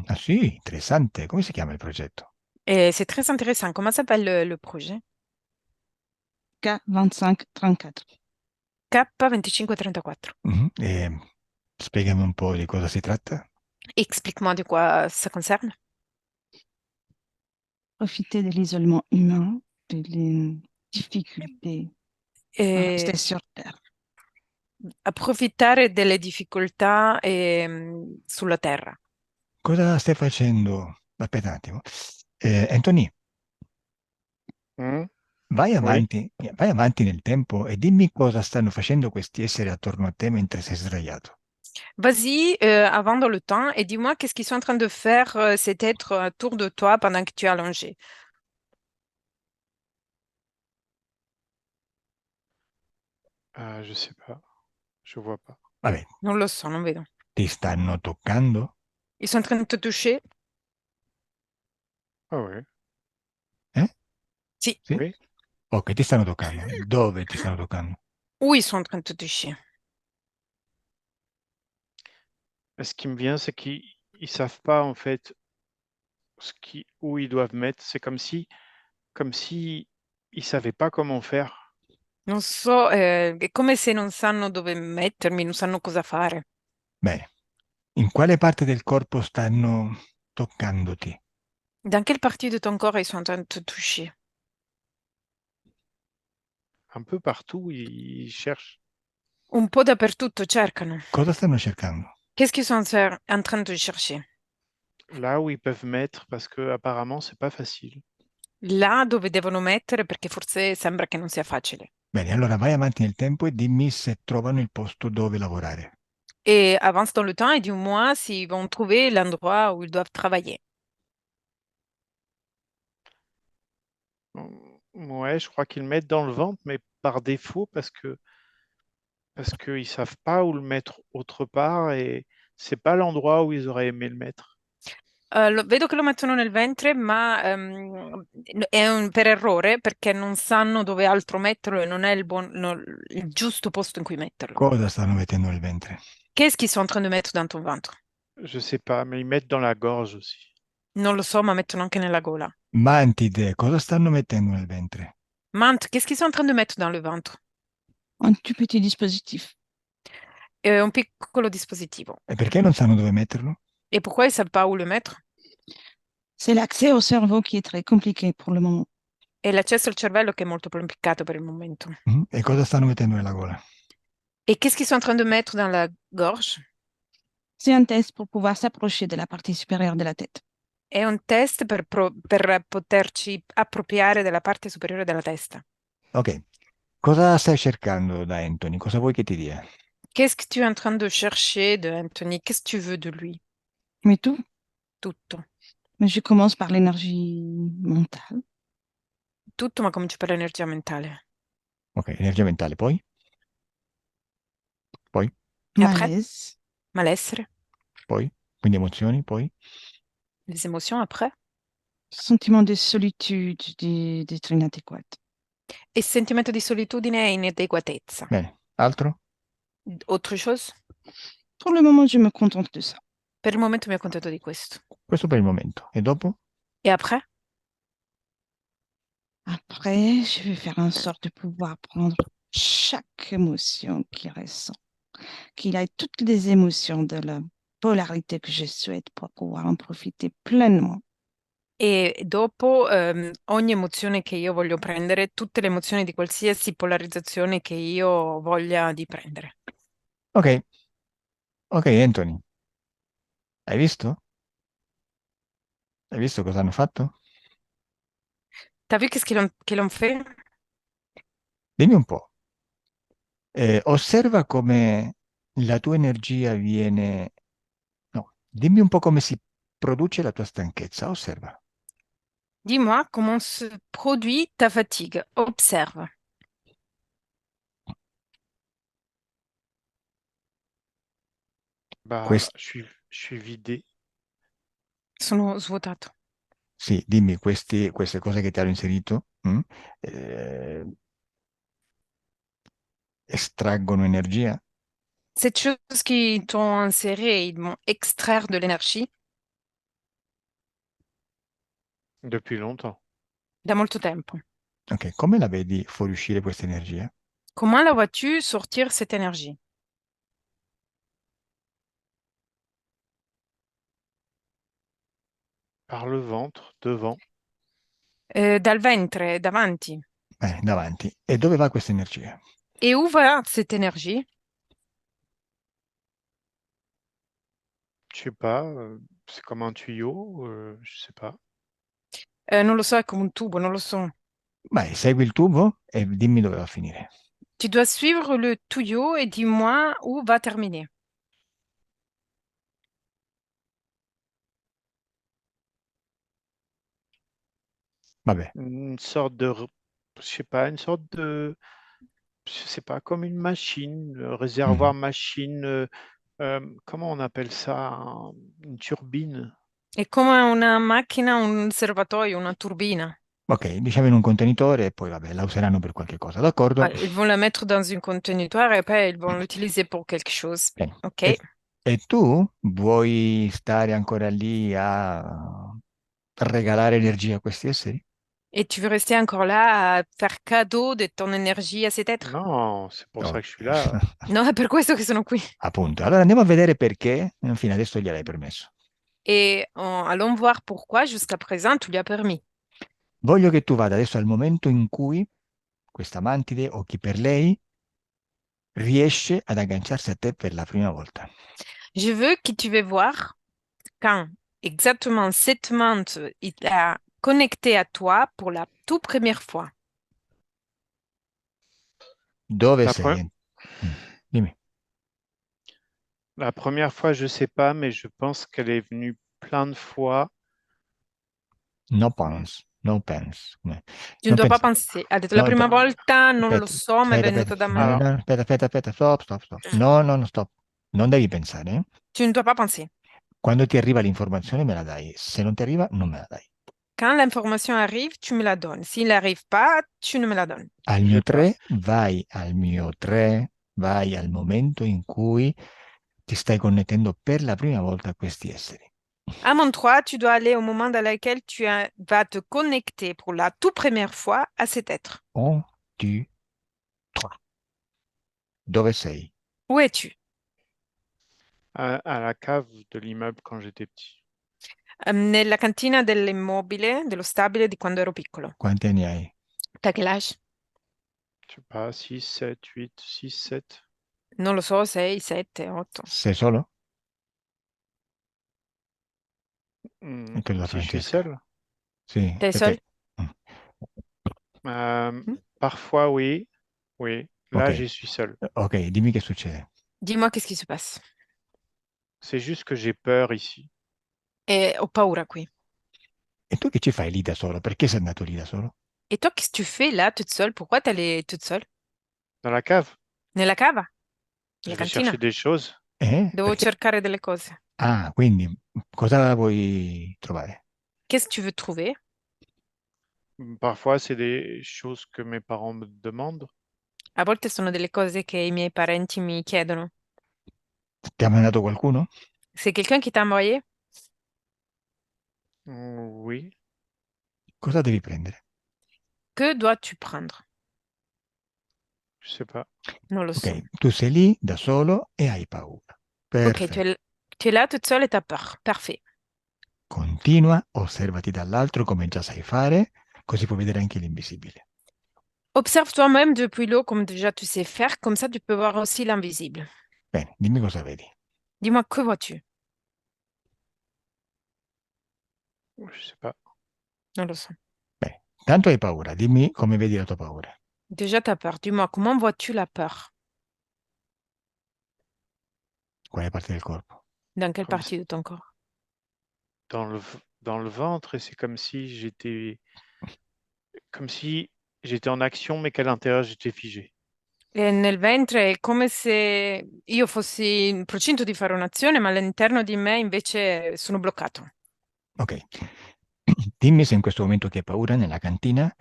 Ah sì, interessante. Come si chiama il progetto? Et c'est très intéressant. Comment s'appelle le projet? K2534. K2534. Mhm. Spiegami un po' di cosa si tratta. Explique-moi de quoi ça concerne. Profiter de l'isolement humain, des difficultés à E rester sur Terre. approfittare delle difficoltà sulla terra. Cosa stai facendo? Aspetta un attimo. Anthony, Hmm. Oui. vai avanti nel tempo e dimmi cosa stanno facendo questi esseri attorno a te mentre sei sdraiato. Vas-y, avant dans le temps, et dis-moi qu'est-ce qu'ils sont en train de faire cet être autour de toi pendant que tu es allongé. Je sais pas. Je vois pas. Vabbè, Non lo so, non vedo. ti stanno toccando? Ils sont en train de te toucher? Ah ouais. Eh? Sì. Sì? Oui. Ok, ti stanno toccando. Dove ti stanno toccando? Où ils sont en train de te toucher? Ce qui me vient, c'est qu'ils savent pas en fait où ils doivent mettre. C'est comme si ils savaient pas comment faire. Non so, è come se non sanno dove mettermi, non sanno cosa fare. Bene. In quale parte del corpo stanno toccandoti? Dans quelle partie de ton corps ils sont en train de te toucher? Un peu partout, ils cherchent. Un po' dappertutto cercano. Cosa stanno cercando? Qu'est-ce qu'ils sont en train de chercher? Là où ils peuvent mettre, parce que apparemment c'est pas facile. Là dove devono mettere perché forse sembra che non sia facile. Bene, allora vai avanti nel tempo e dimmi se trovano il posto dove lavorare. Et avance dans le temps et dis-moi s'ils vont trouver l'endroit où ils doivent travailler. Ouais, je crois qu'ils le mettent dans le ventre, mais par défaut parce qu'ils savent pas où le mettre autre part et c'est pas l'endroit où ils auraient aimé le mettre. Vedo che lo mettono nel ventre, ma è per errore perché non sanno dove altro metterlo e non è il giusto posto in cui metterlo. Cosa stanno mettendo nel ventre? Qu'est-ce qu'ils sont en train de mettre dans ton ventre? Je sais pas, mais ils mettent dans la gorge aussi. Non lo so, ma mettono anche nella gola. Mantide, cosa stanno mettendo nel ventre? Mante, qu'est-ce qu'ils sont en train de mettre dans le ventre? Un tout petit dispositif. Un piccolo dispositivo. E perché non sanno dove metterlo? Et pourquoi ils ne savent pas où le mettre? C'est l'accès au cerveau qui est très compliqué pour le moment. È l'accesso al cervello che è molto complicato per il momento. E cosa stanno mettendo nella gola? Et qu'est-ce qu'ils sont en train de mettre dans la gorge? C'est un test pour pouvoir s'approcher de la partie supérieure de la tête. È un test per poterci appropriare della parte superiore della testa. Ok, cosa stai cercando da Anthony? Cosa vuoi che ti dia? Qu'est-ce que tu es en train de chercher de Anthony? Qu'est-ce que tu veux de lui? Mais tout, Tutto. mais je commence par l'énergie mentale. Tutto, ma cominci per l'energia mentale. Ok, energia mentale, poi? Poi? E après? Malaise, Malessere? Poi? Quindi emozioni, poi? Les émotions après? sentiment de solitude, d'être inadéquate. E sentimento di solitudine e inadeguatezza. Bene, altro? Autre chose? Pour le moment, je me contente de ça. Per il momento mi accontento di questo. Questo per il momento. E dopo? E après? Après, je vais faire en sorte de pouvoir prendre chaque émotion qu'il ressent, qu'il ait toutes les émotions de la polarité que je souhaite pour pouvoir en profiter pleinement. E dopo ogni emozione che io voglio prendere, tutte le emozioni di qualsiasi polarizzazione che io voglia di prendere. Ok, ok, Anthony. Hai visto? Hai visto cosa hanno fatto? T'as vu qu'est-ce qu'ils l'ont fait? Dimmi un po'. Osserva come la tua energia viene... No, dimmi un po' come si produce la tua stanchezza. Osserva. Dis-moi comment se produit ta fatigue. Observe. Bah, Quest- je suis vidé. Sono svuotato. Sì, dimmi, queste cose che ti hanno inserito, eh, estraggono energia? Ces choses qui t'ont inséré, ils vont extraire de l'énergie Depuis longtemps. da molto tempo. Ok, come la vedi fuoriuscire questa energia? Comment la vois-tu sortir cette énergie? Par le ventre, devant. Dal ventre, davanti. Davanti. E dove va questa energia? Et où va cette énergie? Je sais pas, c'est comme un tuyau, je sais pas. Non lo so, è come un tubo, non lo so. Vai, segui il tubo e dimmi dove va a finire. Tu dois suivre le tuyau et dis-moi où va terminer. Vabbè. Une sorte de, je sais pas, une sorte de, je sais pas, comme une machine, réservoir machine, comment on appelle ça? Une turbine. È come una macchina, un serbatoio, una turbina. Ok, diciamo in un contenitore e poi vabbè, la useranno per qualche cosa, d'accordo? Ils vont la mettre dans un conteneur et après ils vont l'utiliser pour quelque chose. Bene. Ok. E tu vuoi stare ancora lì a regalare energia a questi esseri? Et tu veux rester encore là à faire cadeau de ton énergie à cet être? Non, c'est pour ça Ok. que je suis là. No, è per questo che sono qui. Appunto. Allora andiamo a vedere perché fino adesso gliel'hai permesso. Et allons voir pourquoi jusqu'à présent tu lui as permis. Voglio che tu vada adesso al momento in cui questa mantide o chi per lei riesce ad agganciarsi a te per la prima volta. Je veux que tu vas voir quand exactement cette menthe il a connecté à toi pour la toute première fois. Dove La, sei? pre- Dimmi. la première fois, je sais pas, mais je pense qu'elle est venue plein de fois. No pens, no pens. Tu ne Non dois pas pensa. penser. Ha detto la No, prima volta, non lo aspetta, so, ma è aspetta, aspetta, venuta da no, me. Alors, no, aspetta, aspetta, aspetta, stop, stop, stop. No, no, no, stop. Non devi pensare, eh? Tu ne dois pas penser. Quando ti arriva l'informazione me la dai, se non ti arriva non me la dai. Quand l'information arrive, tu me la donnes. S'il n'arrive pas, tu ne me la donnes. Al j'ai mio peur. 3, vai al mio 3, vai al momento in cui ti stai connettendo per la prima volta a questi esseri. À mon 3, tu dois aller au moment dans lequel vas te connecter pour la toute première fois à cet être. 1, 2, 3. Dove sei? Où es-tu? À la cave de l'immeuble quand j'étais petit. Nella cantina dell'immobile, dello stabile di quando ero piccolo. Quanti anni hai? T'as quel âge? Je sais pas, 6, 7, 8, 6, 7. Non lo so, 6, 7, 8. Sei solo? E credo da Si je suis Francesca. seul. Sì, T'es per seul? te. Mm. Hmm? Parfois, oui. Oui. Là, Ok, je suis seul. ok, dimmi che succede. Dis-moi qu'est-ce qui se passe. C'est juste que j'ai peur ici. E ho paura qui. E tu che ci fai lì da solo? Perché sei andato lì da solo? Et toi, qu'est-ce que tu fais là, toute seule? Pourquoi t'es allée toute seule? Dans la cave, Nella cava? je Nella vais chercher cantina? des choses. Devo Perché? cercare delle cose. Ah, quindi cosa vuoi trovare? Qu'est-ce que tu veux trouver? Parfois, c'est des choses que mes parents me demandent. A volte sono delle cose che i miei parenti mi chiedono. Ti ha mandato qualcuno? C'est quelqu'un qui t'a envoyé? Oui. Cosa devi prendere? Que dois-tu prendre? Je sais pas. Non lo Ok, so. tu sei lì da solo e hai paura. Ok, Perfetto. tu es là toute seule et t'as peur. Parfait. Continua, osservati dall'altro come già sai fare, così puoi vedere anche l'invisibile. Observe toi-même depuis l'eau comme déjà tu sais faire, comme ça tu peux voir aussi l'invisible. Bene, dimmi cosa vedi. Dis-moi, que vois-tu? Je sais pas. Non lo so. Bene, tanto hai paura, dimmi come vedi la tua paura. Déjà, t'as peur. Dis-moi, comment vois-tu la peur? Quale parte del corpo? Dans quelle Comme partie de ton corps? dans le ventre, et c'est comme si j'étais en action, mais qu'à l'intérieur, j'étais figé. E nel ventre è come se io fossi in procinto di fare un'azione, ma all'interno di me invece sono bloccato. Ok. Dimmi se in questo momento che hai paura nella cantina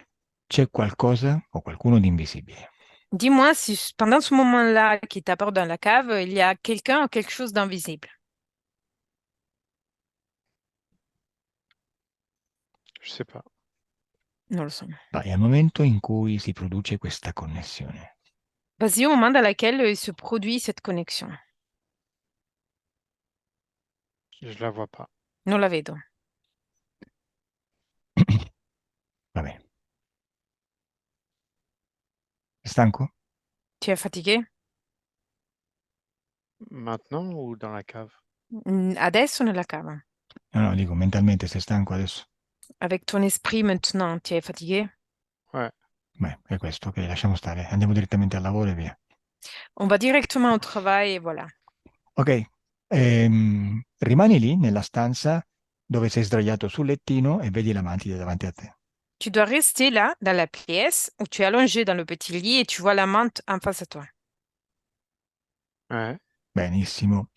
c'è qualcosa o qualcuno di invisibile. Dis-moi si pendant ce moment-là qui t'apporte dans la cave, il y a quelqu'un ou quelque chose d'invisible. Je sais pas. Non lo so. Vai al momento in cui si produce questa connessione. Vas-y au moment dans lequel il se produit cette connexion. Je la vois pas. Non la vedo. Va bene. Stanco? Tu es fatigué? Maintenant ou dans la cave? Adesso nella cava. No, no, dico mentalmente sei stanco adesso. Avec ton esprit maintenant, tu es fatigué? Ouais. Beh, è questo, ok, lasciamo stare. Andiamo direttamente al lavoro e via. On va directement au travail et voilà. Ok, rimani lì nella stanza dove sei sdraiato sul lettino e vedi la mantide davanti a te. Tu dois rester là, dans la pièce où tu es allongé dans le petit lit et tu vois la menthe en face à toi. Ouais. Benissimo.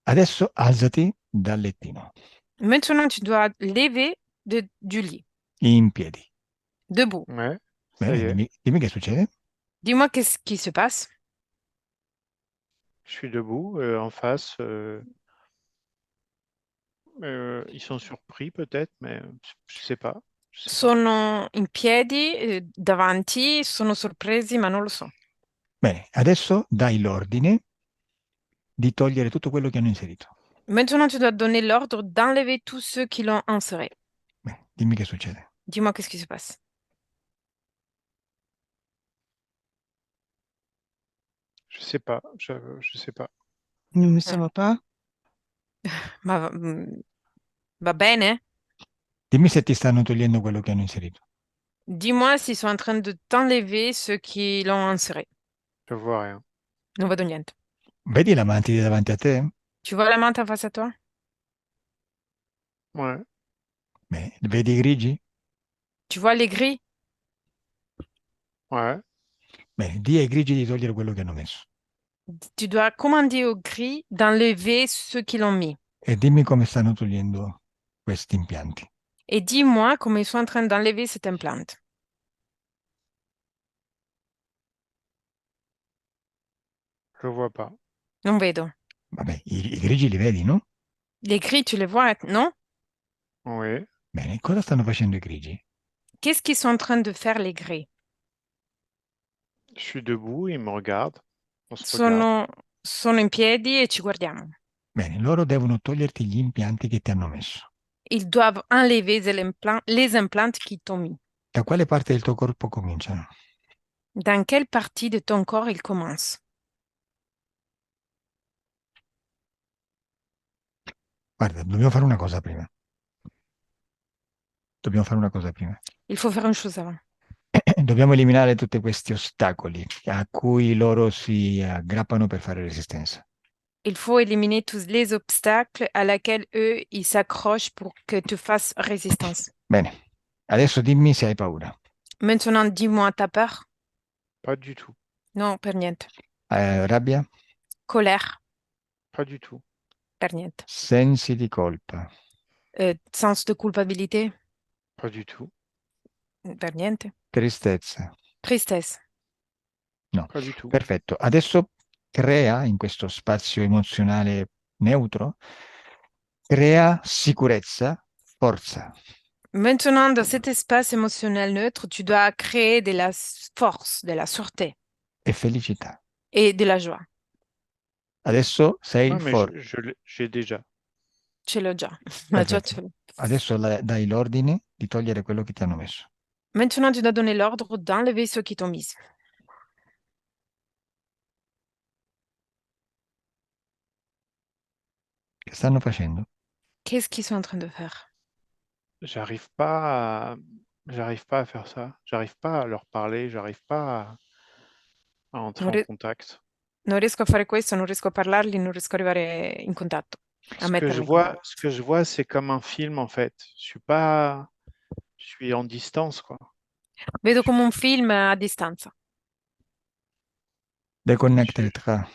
Adesso alzati dal lettino, Maintenant, tu dois lever du lit, in piedi. debout. Ouais. Ça y Bene, est. dimmi che succede. Dis-moi qu'est-ce qui se passe. Je suis debout, en face. Ils sont surpris peut-être, mais je sais pas. Je sais pas. Sono in piedi, davanti, sono sorpresi, ma non lo so. Bene, adesso dai l'ordine di togliere tutto quello che hanno inserito. Maintenant, tu dois donner l'ordre d'enlever tous ceux qui l'ont inséré. Bene, dimmi che succede. Dis-moi qu'est-ce qui se passe. Je sais pas. Je sais pas. Non, mais ça Mm. va pas. Ma va bene? Dimmi se ti stanno togliendo quello che hanno inserito. Dis-moi s'ils sont en train de t'enlever ceux qui l'ont inséré. Je vois rien. Non vedo niente. Vedi la mantide davanti a te? Tu vois la menthe en face à toi? Ouais. Bene, vedi i grigi? Tu vois les gris? Ouais. Bene, di ai grigi di togliere quello che hanno messo. Tu dois commander aux gris d'enlever ceux qui l'ont mis. E dimmi come stanno togliendo questi impianti. Et dis-moi comment ils sont en train d'enlever cette implante. Je vois pas. Non vedo. Vabbè, i grigi li vedi, no? Les gris, tu les vois, non? Oui. Bene, cosa stanno facendo i grigi? Qu'est-ce qu'ils sont en train de faire, les gris? Je suis debout, ils me regardent. On se regarde. Sono in piedi e ci guardiamo. Bene, loro devono toglierti gli impianti che ti hanno messo. Ils doivent enlever les implants qu'ils t'ont mis. Da quale parte del tuo corpo cominciano? Dans quelle partie de ton corps ils commencent? Guarda, dobbiamo fare una cosa prima. Dobbiamo fare una cosa prima. Il faut faire une chose avant. Dobbiamo eliminare tutti questi ostacoli a cui loro si aggrappano per fare resistenza. Il faut éliminer tous les obstacles à laquelle eux, ils s'accrochent pour que tu fasses résistance. Bene, adesso dimmi se hai paura. Maintenant, dis-moi, t'as peur? Pas du tout. Non, per niente. Rabbia? Colère? Pas du tout. Per niente. Sensi di colpa? Sens de culpabilité? Pas du tout. Per niente. Tristezza? Tristesse? No. Pas du tout. Perfetto. Adesso crea in questo spazio emozionale neutro, crea sicurezza, forza. Maintenant, dans cet espace émotionnel neutre, tu dois créer de la force, de la sûreté E felicità. et de la joie. Adesso sei Ouais, mais forte. j'ai déjà. Ce l'ho già. La joie, Perfetto. ce l'ho. Adesso dai l'ordine di togliere quello che ti hanno messo. Maintenant, tu dois donner l'ordre d'enlever ceux qui t'ont mis. Che stanno facendo? Qu'est-ce qu'ils sont en train de faire? J'arrive pas à faire ça. J'arrive pas à leur parler. J'arrive pas à entrer Non, en contact. non riesco a fare questo, non riesco a parlarli, non riesco ad arrivare in contatto, a mettermi in contatto. Ce que je vois, c'est comme un film en fait. Je suis en distance quoi. Vedo come un film a distanza. Deconnecta Je- Elettra.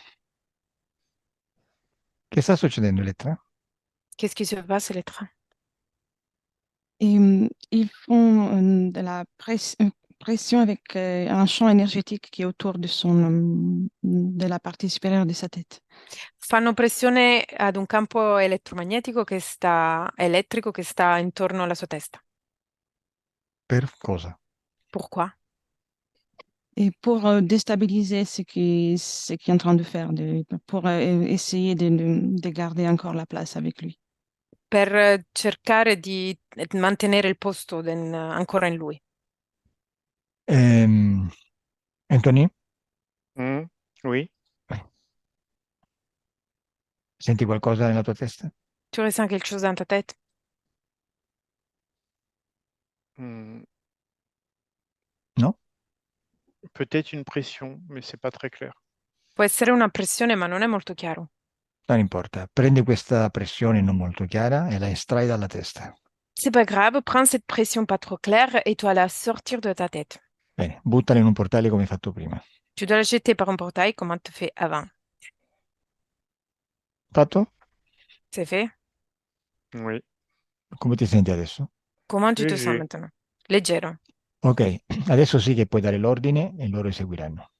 Che sta succedendo, Elettra? Qu'est-ce qui se passe, Elettra? Ils font de la pression avec un champ énergétique qui est autour de la partie supérieure de sa tête. Fanno pressione ad un campo elettrico che sta intorno alla sua testa. Per cosa? Pourquoi? Et pour déstabiliser ce qu'il est en train de faire, pour essayer de garder encore la place avec lui. Per cercare di mantenere il posto ancora in lui. Anthony, Oui. senti qualcosa nella tua testa? Tu ressens quelque chose dans ta tête? Hmm. No? Peut-être une pression, mais c'est pas très clair. Può essere una pressione, ma non è molto chiaro. Non importa. Prendi questa pressione non molto chiara e la estrai dalla testa. C'est pas grave, prends cette pression pas trop claire et tu vas la sortir de ta tête. Bene, buttala in un portale come hai fatto prima. Tu dois la jeter par un portail comme tu fais avant. Fatto? C'est fait? Oui. Come ti senti adesso? Comment tu te sens Léger. maintenant? Leggero. Ok, adesso sì che puoi dare l'ordine e loro eseguiranno.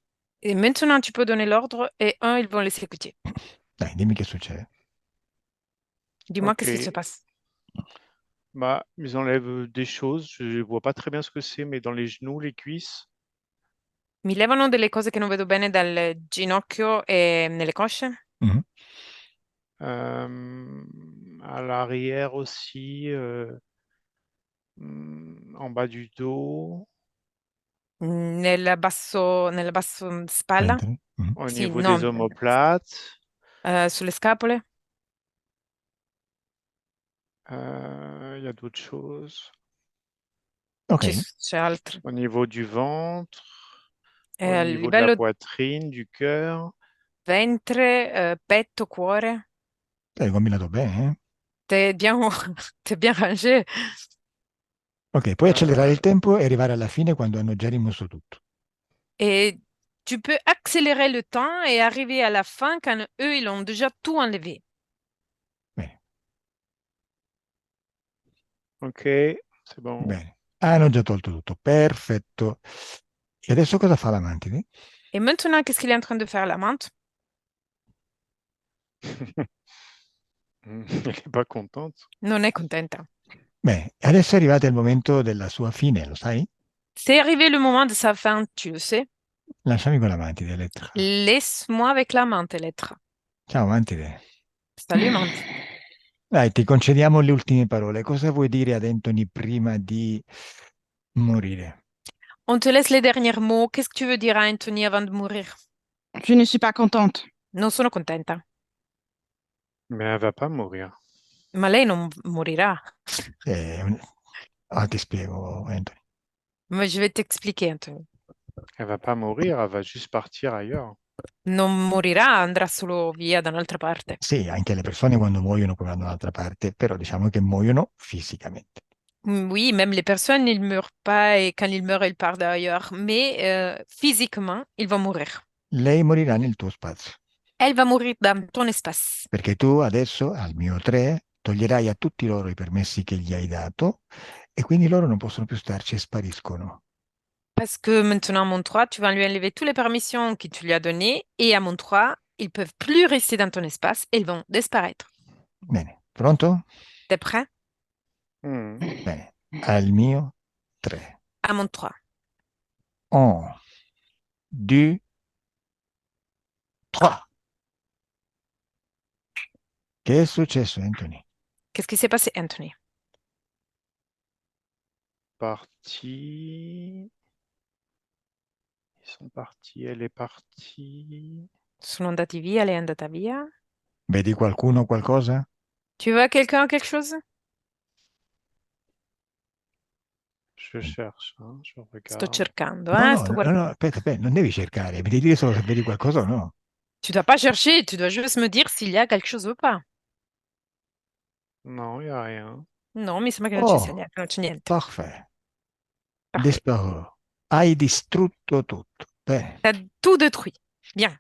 Et maintenant, tu peux donner l'ordre et ils vont l'exécuter. Dai, dimmi che succede. Dis-moi Ok. qu'est-ce qui se passe. Bah, ils enlèvent des choses. Je vois pas très bien ce que c'est, mais dans les genoux, les cuisses, Mi levano delle cose che non vedo bene dal ginocchio e nelle cosce, Mhm. à l'arrière aussi, en bas du dos, nella basso spalla, Ventre. Mhm. au sì, niveau no, des omoplates. sulle scapole. Il y a d'autres choses. Ok, C'è altro. Au niveau du ventre, au A niveau de la livello poitrine, du cœur. ventre, petto, cuore, hai combinato bene, eh? t'es bien, t'es bien rangé. Ok, puoi accelerare Euh, il tempo e arrivare alla fine quando hanno già rimosso tutto. Et tu peux accélérer le temps et arriver à la fin quand eux, ils ont déjà tout enlevé. Bene, ok, c'est bon. bene. Hanno già tolto tutto. Perfetto. E adesso cosa fa la mantide? Et maintenant, qu'est-ce qu'il est en train de faire, la menthe? Elle n'est pas contente. Non è contenta. Bene, adesso è arrivato il momento della sua fine, lo sai? C'est arrivé le moment de sa fin, tu le sais. Lasciami con la mantide, Elettra. Laisse-moi avec la menthe, lettre. Ciao, mantide. Salut, menthe. Dai, ti concediamo le ultime parole. Cosa vuoi dire ad Anthony prima di morire? On te laisse les derniers mots. Qu'est-ce que tu veux dire à Anthony avant de mourir? Je ne suis pas contente. Non sono contenta. Mais elle va pas mourir. Ma lei non morirà. Ti spiego, Anthony. Ma je vais t'expliquer, Anthony. Elle va pas mourir, elle va juste partir ailleurs. Non morirà, andrà solo via da un'altra parte. Sì, anche le persone quando muoiono poi vanno da un'altra parte, però diciamo che muoiono fisicamente. Oui, même les personnes, ils ne meurent pas et quand ils meurent, ils partent d'ailleurs. Mais physiquement, ils vont mourir. Lei morirà nel tuo spazio, Elle va mourir dans ton espace. perché tu adesso al mio 3 toglierai a tutti loro i permessi che gli hai dato e quindi loro non possono più starci e spariscono. Parce que maintenant, à mon 3, tu vas lui enlever toutes les permissions que tu lui as données. Et à mon 3, ils peuvent plus rester dans ton espace et ils vont disparaître. Bene, pronto? T'es prêt? Hmm. Bene, al mio 3. À mon 3. 1, 2, 3. Che è successo, Anthony? Qu'est-ce qui s'est passé, Anthony? Parti. Ils sont partis, elle est partie. Sono andati via, lei è andata via. Vedi qualcuno o qualcosa? Tu vois quelqu'un, quelque chose? Je cherche, hein, je Sto regarde. cercando, No, no, sto no, guardando. no, aspetta, aspetta, non devi cercare, mi devi dire solo se vedi qualcosa o no. Tu dois pas chercher, tu dois juste me dire s'il y a quelque chose ou pas. Non, il n'y a rien. No, mi sembra che Oh, non c'è niente. parfait. Parfait. Disparo. Hai distrutto tutto. Bene, T'as tout détruit. Bien.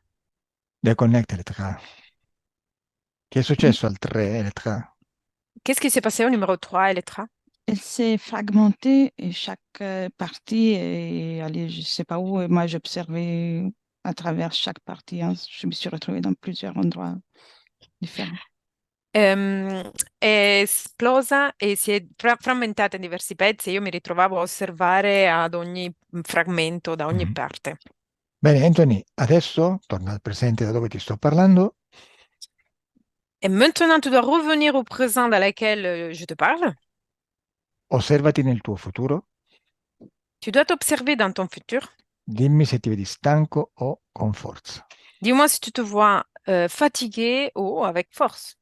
deconnecta le tra. Che è successo al 3 e le tra? Qu'est-ce qui s'est passé au numéro 3, Elettra? elle s'est fragmentée et chaque partie est allée, je sais pas où. Et moi, j'observais à travers chaque partie, hein. Je me suis retrouvée dans plusieurs endroits différents. È esplosa e si è frammentata in diversi pezzi e io mi ritrovavo a osservare ad ogni fragmento, da ogni Mhm. parte. Bene, Anthony, adesso torna al presente da dove ti sto parlando. Et maintenant, tu dois revenir au présent dans lequel je te parle. Osservati nel tuo futuro. Tu dois t'observer dans ton futur. Dimmi se ti vedi stanco o con forza. Dis-moi si tu te vois fatigué ou avec force.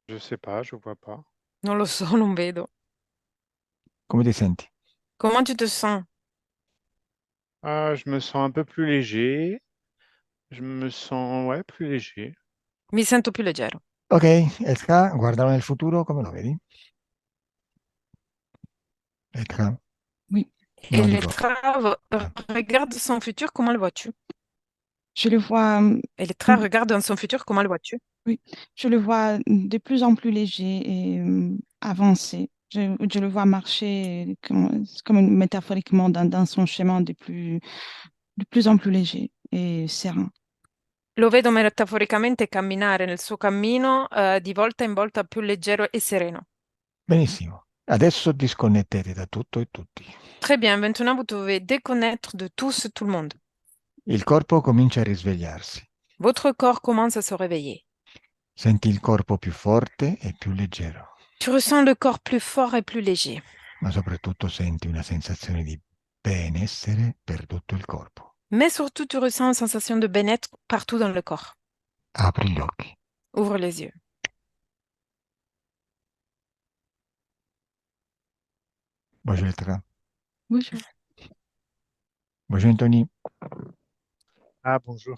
Je sais pas, je vois pas. Non lo so, non vedo. Come ti senti? Comment tu te sens? Ah, je me sens un peu plus léger. Je me sens, ouais, plus léger. Mi sento più leggero. Ok, Elka, guardalo nel futuro, come lo vedi? Elka, Oui, Et no, dico, regarde son futur, comment le vois-tu? je le vois, Elettra regarde dans son futur, comment le vois-tu? oui, je le vois de plus en plus léger et avancé. Je le vois marcher comme métaphoriquement dans son chemin de plus en plus léger et serein. Lo vedo metaforicamente camminare nel suo cammino, di volta in volta più leggero e sereno. benissimo. Adesso disconnettete da tutto e tutti. Très bien, maintenant vous devez déconnecter de tous, tout le monde. Il corpo comincia a risvegliarsi. Votre corps commence à se réveiller. Senti il corpo più forte e più leggero, Tu ressens le corps plus fort et plus léger. ma soprattutto senti una sensazione di benessere per tutto il corpo. Mais surtout, tu ressens une sensation de bien-être partout dans le corps. Apri gli occhi. Ouvre les yeux. Bonjour Elka. Bonjour. Bonjour Anthony. Ah, bonjour.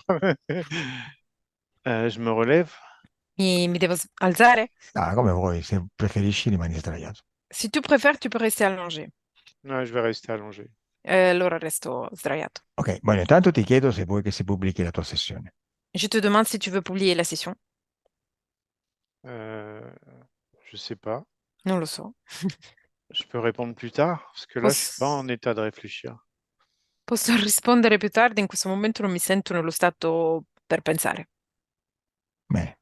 Je me relève. Mi devo alzare? Ah, come vuoi, se preferisci rimani sdraiato. Si tu préfères, tu peux rester allongé. Ouais, je vais rester allongé. Allora resto sdraiato. Ok, bueno, intanto ti chiedo se vuoi che si pubblichi la tua sessione. Je te demande si tu veux publier la session. Euh, je sais pas. Non lo so. Je peux répondre plus tard, parce que là, je suis pas en état de réfléchir. Posso rispondere più tardi, in questo momento non mi sento nello stato per pensare. Bene,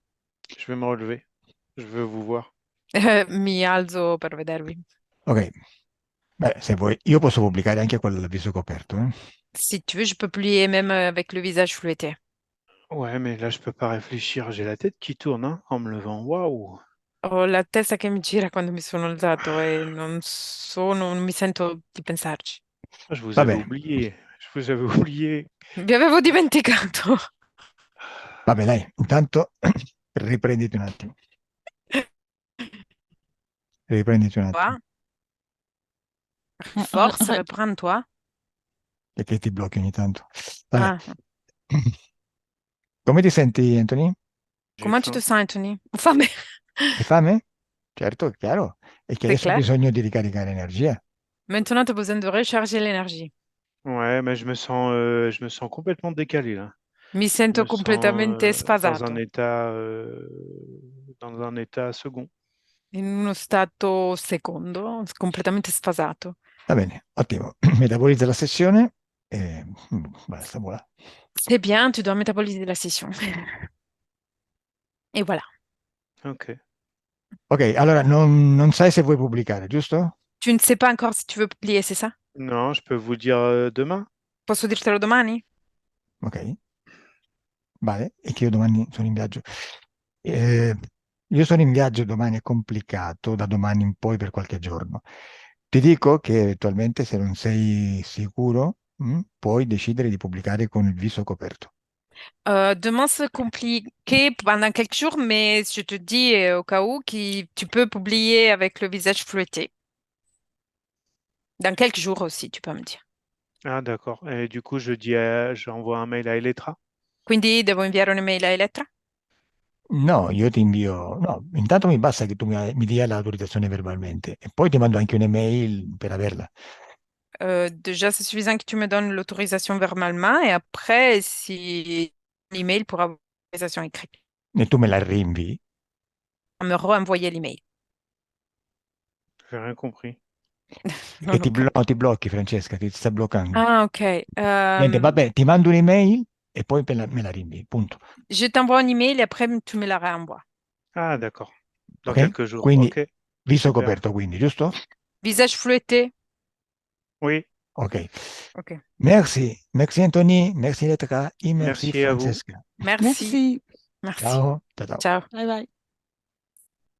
Je vais me relever. Je veux vous voir. Mi alzo per vedervi. ok. Beh, se vuoi, io posso pubblicare anche quello del viso coperto, eh? Si tu veux, je peux publier même avec le visage flouetté. Ouais, mais là, je peux pas réfléchir. J'ai la tête qui tourne, hein, en me levant. Waouh! Ho la testa che mi gira quando mi sono alzato e non mi sento di pensarci. Ah, je vous Va avais bene, oublié. Je vous avais oublié. Vi avevo dimenticato. vabbè, dai, intanto riprenditi un attimo. Riprenditi un attimo, Toi, force, reprends-toi. perché ti blocchi ogni tanto. Vabbè. Ah, Come ti senti, Anthony? J'ai comment tu te faim. sens, Anthony? Fame. Hai fame? Certo, è chiaro. E che C'est adesso hai clair. bisogno di ricaricare energia. Maintenant, tu as besoin de recharger l'énergie. Ouais, mais je me sens complètement décalé là. Mi Je sento me sens completamente sfasato, dans un état second. in uno stato secondo, completamente sfasato. Va bene, ottimo. Metabolizza la sessione e basta, voilà. C'est bien, tu dois métaboliser la session. Et voilà. Ok. Ok, allora non sai se vuoi pubblicare, giusto? Tu ne sais pas encore si tu veux publier, c'est ça? Non, je peux vous dire demain. Posso dirtelo domani? Ok, vale, e che io domani sono in viaggio. Eh, io sono in viaggio domani, è complicato, da domani in poi per qualche giorno. Ti dico che eventualmente se non sei sicuro, puoi decidere di pubblicare con il viso coperto. Demain, c'est compliqué pendant quelques jours, mais je te dis au cas où que tu peux publier avec le visage flouetté. Dans quelques jours aussi, tu peux me dire. Ah, d'accord. Et du coup, j'envoie un mail à Elettra. Quindi devo inviare un'email a Elettra? No, io ti invio, no, intanto mi basta che tu mi dia l'autorizzazione verbalmente e poi ti mando anche un'email per averla. Déjà, c'est suffisant que tu me donnes l'autorisation verbalement et après, si l'email pour avoir l'autorisation écrite. E tu me la rinvii. à me renvoyer l'email. J'ai rien compris. Non, Che non, ti blocchi, Francesca, ti sta bloccando. Ah, ok. Niente, vabbè, ti mando un'email e poi me la rinvii, punto. Je t'envoie un email et après tu me la renvoies. Ah, d'accord. Dans Ok? quelques jours. Quindi, Ok, viso super. coperto, quindi, giusto? Visage flouetté. Oui, Ok. Ok. Merci. Merci Anthony, merci Letra et merci merci à vous. Francesca. Merci. Merci. Merci. Ciao. Ciao, ciao. Ciao. Bye bye.